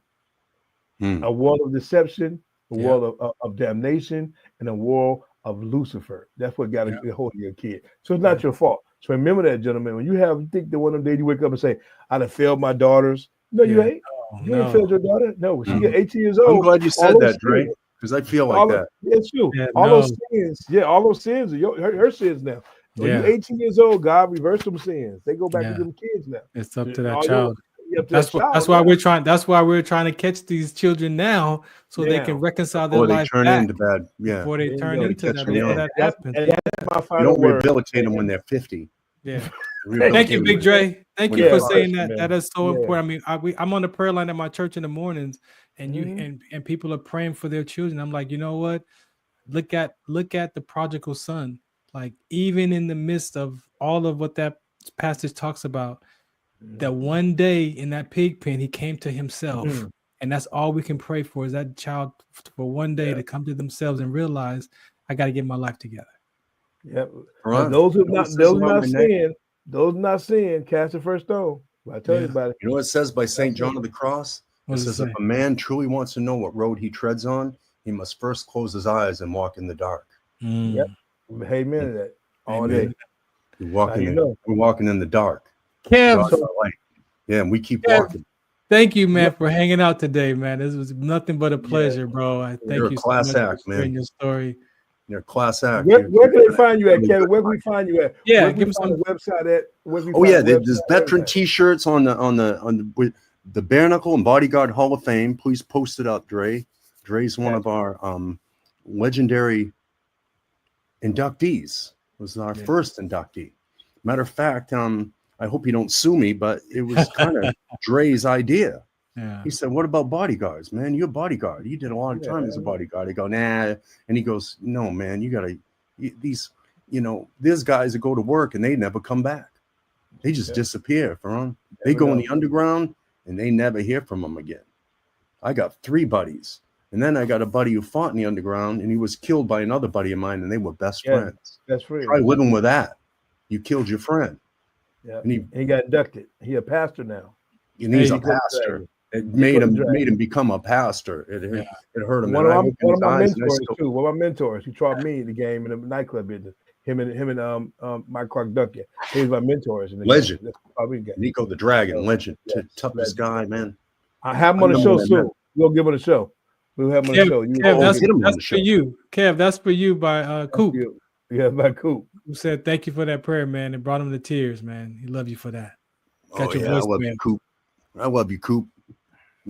A world of deception, a world of damnation, and a world of Lucifer. That's what got to get a hold of your kid. So it's not your fault. So remember that, gentlemen. When you think that one of them days you wake up and say, I'd have failed my daughters. No, you ain't. You ain't failed your daughter. No, she get 18 years old. I'm glad you said that, Dre, because I feel like that. It's true. All those sins are her sins now. When you're 18 years old, God reversed them sins. They go back to them kids now. It's up to that child. That's why we're trying to catch these children now so they can reconcile their life back before they turn into that. Before that happens. And that's my final word. You don't rehabilitate them when they're 50. Yeah. Thank you, Big Dre. Thank you for saying that. Man. That is so important. I mean, I'm on the prayer line at my church in the mornings, and and people are praying for their children. I'm like, you know what? Look at the prodigal son. Like, even in the midst of all of what that passage talks about, that one day in that pig pen, he came to himself. And that's all we can pray for, is that child for one day to come to themselves and realize, I got to get my life together. Yep. Those not sin, cast the first stone. I tell you about it. You know what it says by St. John of the Cross? It says, if a man truly wants to know what road he treads on, he must first close his eyes and walk in the dark. Yep. Amen to that. All day. We're walking in the dark. Kev. Yeah, and we keep walking. Thank you, man, for hanging out today, man. This was nothing but a pleasure, bro. I thank You're you a class so much act, for sharing man. your story. You're a class act. Where can they find you at, Kevin? Where can we find you at? Yeah, give us some website at. There's veteran T-shirts on the Bare Knuckle and Bodyguard Hall of Fame. Please post it up, Dre. Dre's one of our legendary inductees. Was our first inductee. Matter of fact, I hope you don't sue me, but it was kind of Dre's idea. Yeah. He said, "What about bodyguards, man? You're a bodyguard. You did a lot of time as a bodyguard." I go, "Nah," and he goes, "No, man. You gotta these. There's guys that go to work and they never come back. They just disappear. Farron. They go in the underground and they never hear from them again. I got 3 buddies, and then I got a buddy who fought in the underground and he was killed by another buddy of mine, and they were best friends. That's right. Try living with that. You killed your friend." Yeah, and he got inducted. He a pastor now. And he's a pastor. It made him become a pastor. It hurt him. One of my mentors too. One of my mentors. He taught me the game in the nightclub business. Him and Mike Clark Duckett. He was my mentors. Legend. Nico the Dragon. Legend. Toughest guy, man. I have him on the show soon. We'll give him a show. We'll have him on the show. Kev, that's for you. Kev, that's for you by Coop. Yeah, by Coop. Who said thank you for that prayer, man. It brought him to tears, man. He loved you for that. Got your voice, I love you, Coop. I love you, Coop.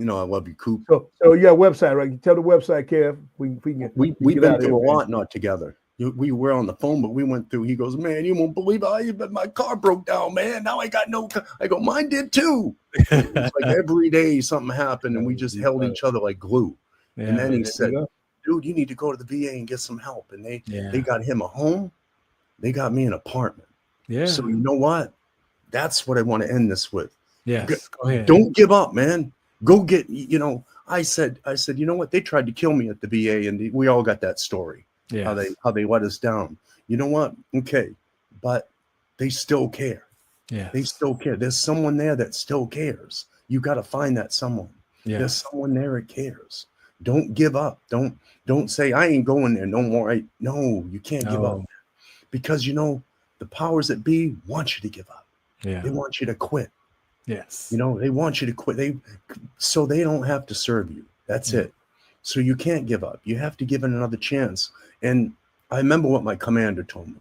I love you, Coop. So yeah, website, right? Tell the website, Kev. We've been through a lot, not together. We were on the phone, but we went through. He goes, "Man, you won't believe but my car broke down, man. Now I got no car." I go, "Mine did too." It's like every day something happened, and we just held each other like glue. And then he said, "Dude, you need to go to the VA and get some help." And they got him a home. They got me an apartment. Yeah. So you know what? That's what I want to end this with. Yes. Go ahead. Don't give up, man. Go get, I said, you know what? They tried to kill me at the VA, and we all got that story. Yeah. How they let us down. You know what? Okay. But they still care. Yeah. They still care. There's someone there that still cares. You got to find that someone. Yeah. There's someone there that cares. Don't give up. Don't say, "I ain't going there no more." No, you can't give up. Because the powers that be want you to give up. Yeah. They want you to quit. Yes. They want you to quit. So they don't have to serve you. That's it. So you can't give up. You have to give it another chance. And I remember what my commander told me.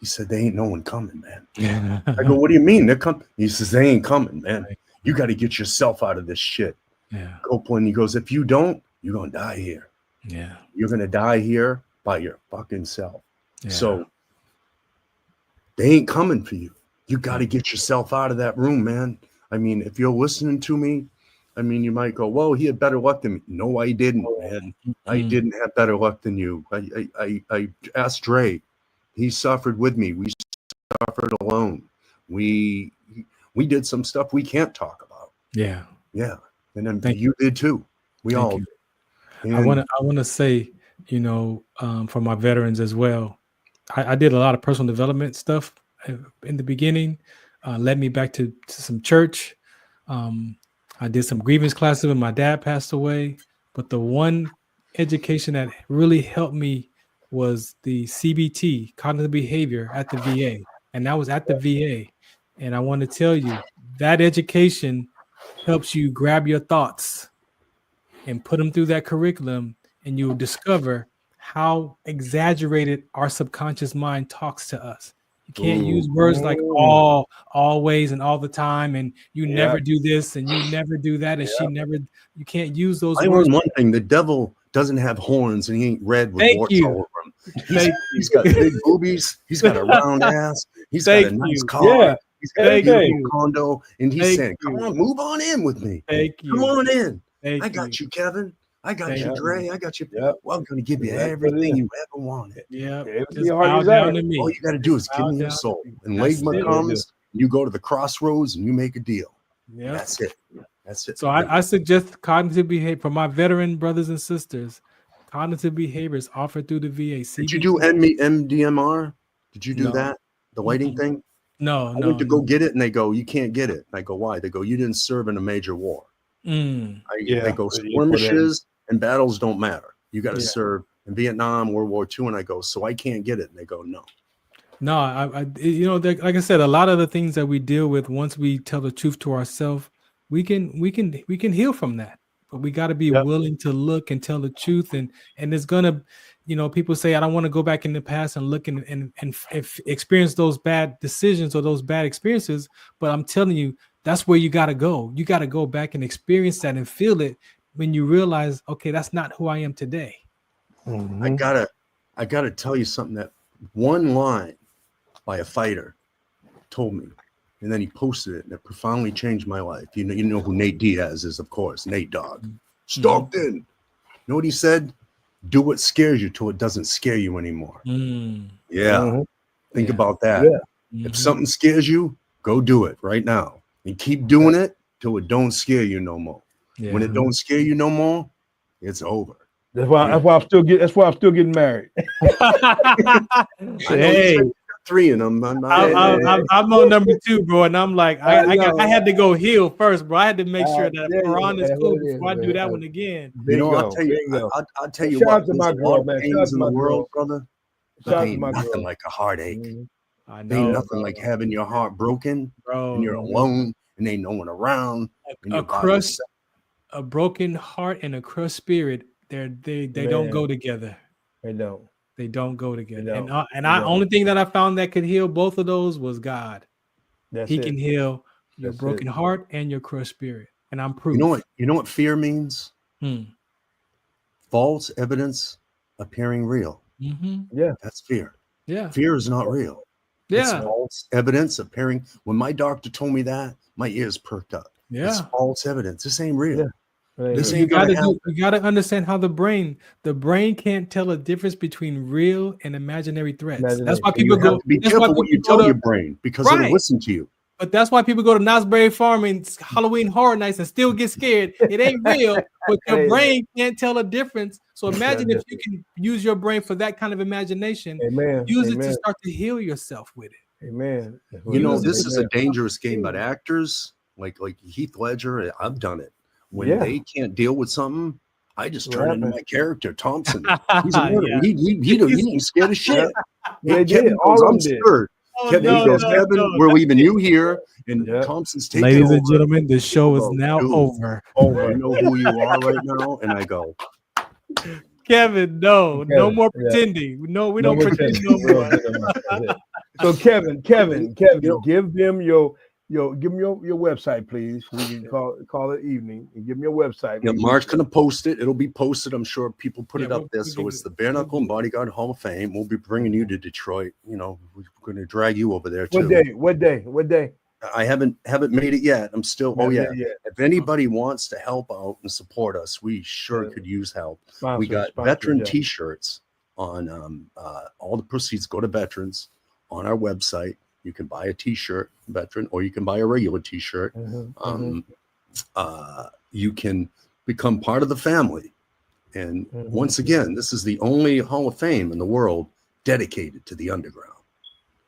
He said, "They ain't no one coming, man." I go, "What do you mean? They're coming?" He says, "They ain't coming, man. Right. You got to get yourself out of this shit." Yeah. Copeland, he goes, "If you don't, you're going to die here. Yeah. You're going to die here by your fucking self." Yeah. So they ain't coming for you. You got to get yourself out of that room, man. I mean, if you're listening to me, you might go, "Well, he had better luck than me." No, I didn't, man. I didn't have better luck than you. I asked Dre. He suffered with me. We suffered alone. We did some stuff we can't talk about. Yeah. Yeah. And then you did too. We all did. I want to say, for my veterans as well, I did a lot of personal development stuff in the beginning, led me back to some church. I did some grievance classes when my dad passed away. But the one education that really helped me was the CBT, cognitive behavior, at the VA. And that was at the VA. And I want to tell you, that education helps you grab your thoughts and put them through that curriculum, and you'll discover how exaggerated our subconscious mind talks to us. You can't use words like all, always, and all the time, and you never do this and you never do that, and she never. You can't use those words. I learned one thing: the devil doesn't have horns, and he ain't red with warts all over him. He's got big boobies. He's got a round ass. He's got a nice car. He's got a Thank beautiful you. condo, and he's Thank saying, "Come you. on, move on in with me. Thank you. Come on in. Thank I got you, Kevin. I got Thank you, you. Dre. I got you. Yep. Well, I'm going to give you That's what it everything is. you ever wanted. Yeah. Everything Just your heart bow desires. down to me. All you got to do is Bow give me your down soul. to me. And That's Lagma it. comes, you go to the crossroads, and you make a deal. Yeah. That's it. That's it. So I suggest cognitive behavior for my veteran brothers and sisters. Cognitive behaviors offered through the VA. Did you do MDMR? Did you do No. that? The lighting thing? No, I no. went to go get it, and they go, "You can't get it." I go, "Why?" They go, "You didn't serve in a major war." Mm. They go, "Skirmishes and battles don't matter. You got to serve in Vietnam, World War II." And I go, "So I can't get it." And they go, "No." No, like I said, a lot of the things that we deal with, once we tell the truth to ourselves, we can heal from that. But we got to be willing to look and tell the truth, and it's gonna, people say, I don't want to go back in the past and look and experience those bad decisions or those bad experiences. But I'm telling you, that's where you got to go. You got to go back and experience that and feel it when you realize, okay, that's not who I am today. Mm-hmm. I gotta tell you something. That one line by a fighter told me, and then he posted it, and it profoundly changed my life. You know who Nate Diaz is, of course. Nate Dogg. Stockton. You know what he said? Do what scares you till it doesn't scare you anymore. Yeah. Think about that. Yeah. If something scares you, go do it right now. And keep doing it till it don't scare you no more. When it don't scare you no more, it's over. That's why I'm still getting married. Hey, 3 in them. I'm on number 2, bro, and I'm like, I had to go heal first, bro. I had to make sure that Farron is cool before I do that one again. I'll tell you what. There's a lot of pains in the world, brother. But ain't nothing like a heartache. I know. Ain't nothing like having your heart broken, and you're alone, and ain't no one around. A broken heart and a crushed spirit. They don't go together. They don't. They don't go together. Only thing that I found that could heal both of those was God. He can heal your broken heart and your crushed spirit. And I'm proof. You know what fear means? False evidence appearing real. Yeah. That's fear. Yeah. Fear is not real. Yeah. It's false evidence appearing. When my doctor told me that, my ears perked up. Yeah. It's false evidence. This ain't real. Yeah. This You ain't gonna happen. gotta understand how the brain can't tell a difference between real and imaginary threats. That's why people have to be careful what you tell your brain, because it'll listen to you. But that's why people go to Knott's Berry Farm and Halloween Horror Nights and still get scared. It ain't real, but your brain can't tell a difference. So imagine if you can use your brain for that kind of imagination. Use it to start to heal yourself with it. Amen. This is a dangerous game, but actors like Heath Ledger, I've done it. When they can't deal with something, I just turn into my character, Thompson. He's a murderer. He ain't scared of shit. Kevin goes, I'm scared. Kevin goes, Kevin, we're leaving you here, and Thompson's taking Ladies over. and gentlemen, the show is now over. I know who you are right now, and I go, Kevin, no more pretending. No, we don't pretend no more. So Kevin, give them your website, please. We can call it evening, and give me your website. Yeah, Mark's gonna post it. It'll be posted. I'm sure people put it up there. So it's the Bare Knuckle and Bodyguard Hall of Fame. We'll be bringing you to Detroit. We're going to drag you over there too. What day? I haven't made it yet. I'm still. If anybody wants to help out and support us, we sure could use help. We got veteran T-shirts on. All the proceeds go to veterans on our website. You can buy a T-shirt, veteran, or you can buy a regular T-shirt. You can become part of the family. And once again, this is the only Hall of Fame in the world dedicated to the underground.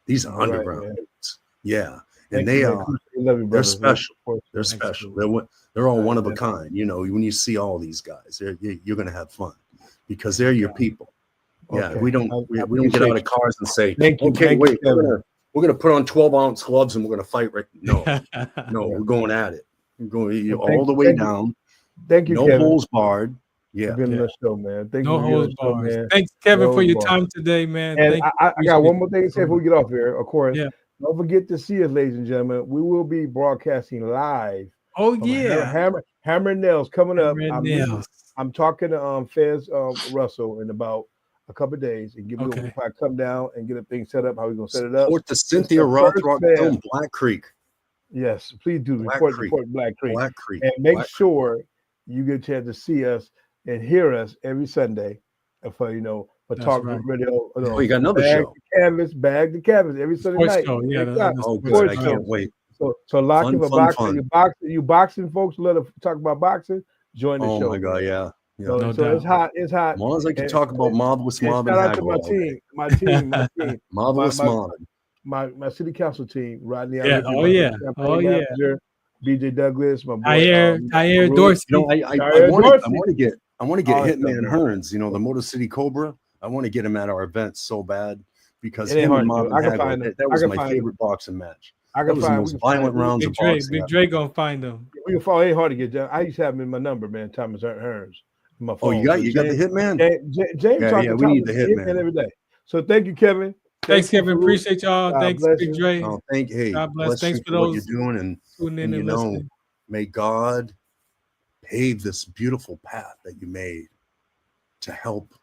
These are underground dudes. Yeah. And they're special. They're special. They're all one of a kind. When you see all these guys, you're going to have fun because they're your people. Yeah. We don't get out of cars and say, okay, wait, we're going to put on 12-ounce gloves and we're going to fight. Right? No, we're going at it. We're going all the way down. Thank you, no Kevin. holes barred. Yeah. Been on the show, man. Thank no you. Holes barred. Man. Thanks, Kevin, for your time today, man. And I got one more thing to say before we get off here. Of course, don't forget to see us, ladies and gentlemen. We will be broadcasting live. Oh yeah, Hammer and Nails coming up. I'm talking to Fez Russell in about a couple of days and give me Okay. before I come down and get a thing set up. How we gonna set it up? Support the Cynthia Rothrock film, Black Creek. Yes, please do Black report Creek. Black Creek. Black Creek. And make Black sure you get a chance to see us and hear us every Sunday for for That's Talk right. Radio. Oh, you got another Bag show. Bag to canvas every Sunday Sports night. show, yeah, Every that- time. that's Oh, the good. sports I show. can't wait. So lock in for boxing. Fun. You boxing folks love to talk about boxing. Join the Oh show. my God, yeah. So, No so doubt. it's hot. It's hot. As long as I can And- talk about Marvelous and Mob and shout out to Hagel my all day. team. My team. Marvelous my- Mob. My city council team. Rodney. Yeah. Allen, Oh, my yeah. campaign Oh, yeah. manager, BJ Douglas. My boy. Tyre Ruth. Dorsey. You know, I Tyre want Dorsey. to get All Hitman that stuff, Hearns, the Motor City Cobra. I want to get him at our events so bad because It ain't him hard and to do. Mob I and can Hagel, find him. that I was can my find favorite boxing match. I That can was the find. most violent rounds Big of Dre, boxing. Big Dre gonna find them. We can follow. It ain't hard to get. John. I used to have him in my number, man. Thomas Hearns. My Oh, phone. you got So the Hitman? James Yeah, talking yeah, we need the Hitman. every day. So thank you, Kevin. Thanks, Kevin. Farouk. Appreciate y'all. God Thanks, bless Big you. Dre. Oh, Mm. God bless. bless Thanks you for what those you're doing, and tuning in and listening. may God pave this beautiful path that you made to help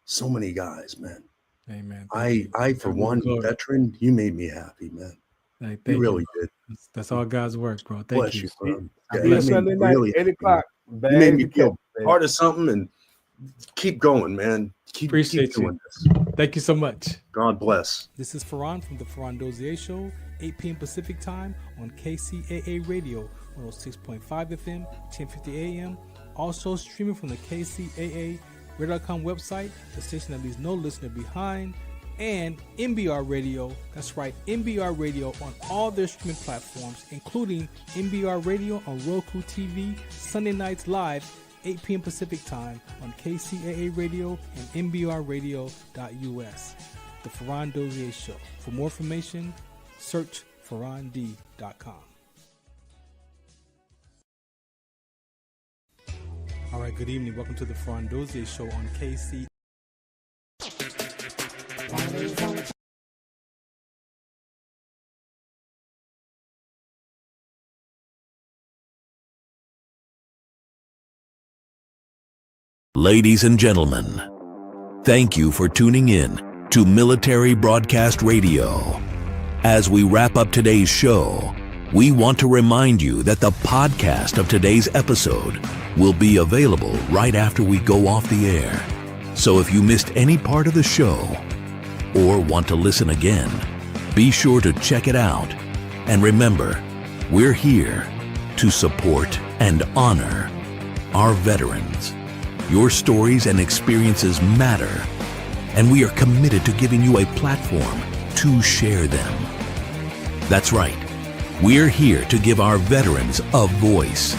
so many guys, man. Amen. I for one, veteran, you made me happy, man. Thank You really you. did. That's all God's work, bro. Thank Bless you. you, bro. God Yeah, bless you See you made Sunday me night, really 8 happy, o'clock. man. You made me Bag to feel canvas, part of something, and keep going, man. Keep Appreciate doing you. this. Thank you so much. God bless. This is Farron from the Farron Dozier Show, 8 p.m. Pacific Time on KCAA Radio, 106.5 FM, 1050 AM. Also streaming from the KCAA Radio.com website, the station that leaves no listener behind, and MBR Radio. That's right, MBR Radio on all their streaming platforms, including MBR Radio on Roku TV, Sunday nights live, 8 p.m. Pacific Time on KCAA Radio and MBRradio.us. The Farron Dozier Show. For more information, search farrond.com. All right, good evening. Welcome to the Farron Dozier Show on KC. Ladies and gentlemen, thank you for tuning in to Military Broadcast Radio. As we wrap up today's show, we want to remind you that the podcast of today's episode will be available right after we go off the air. So if you missed any part of the show or want to listen again, be sure to check it out. And remember, we're here to support and honor our veterans. Your stories and experiences matter, and we are committed to giving you a platform to share them. That's right. We're here to give our veterans a voice.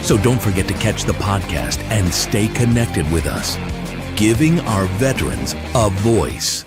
So don't forget to catch the podcast and stay connected with us. Giving our veterans a voice.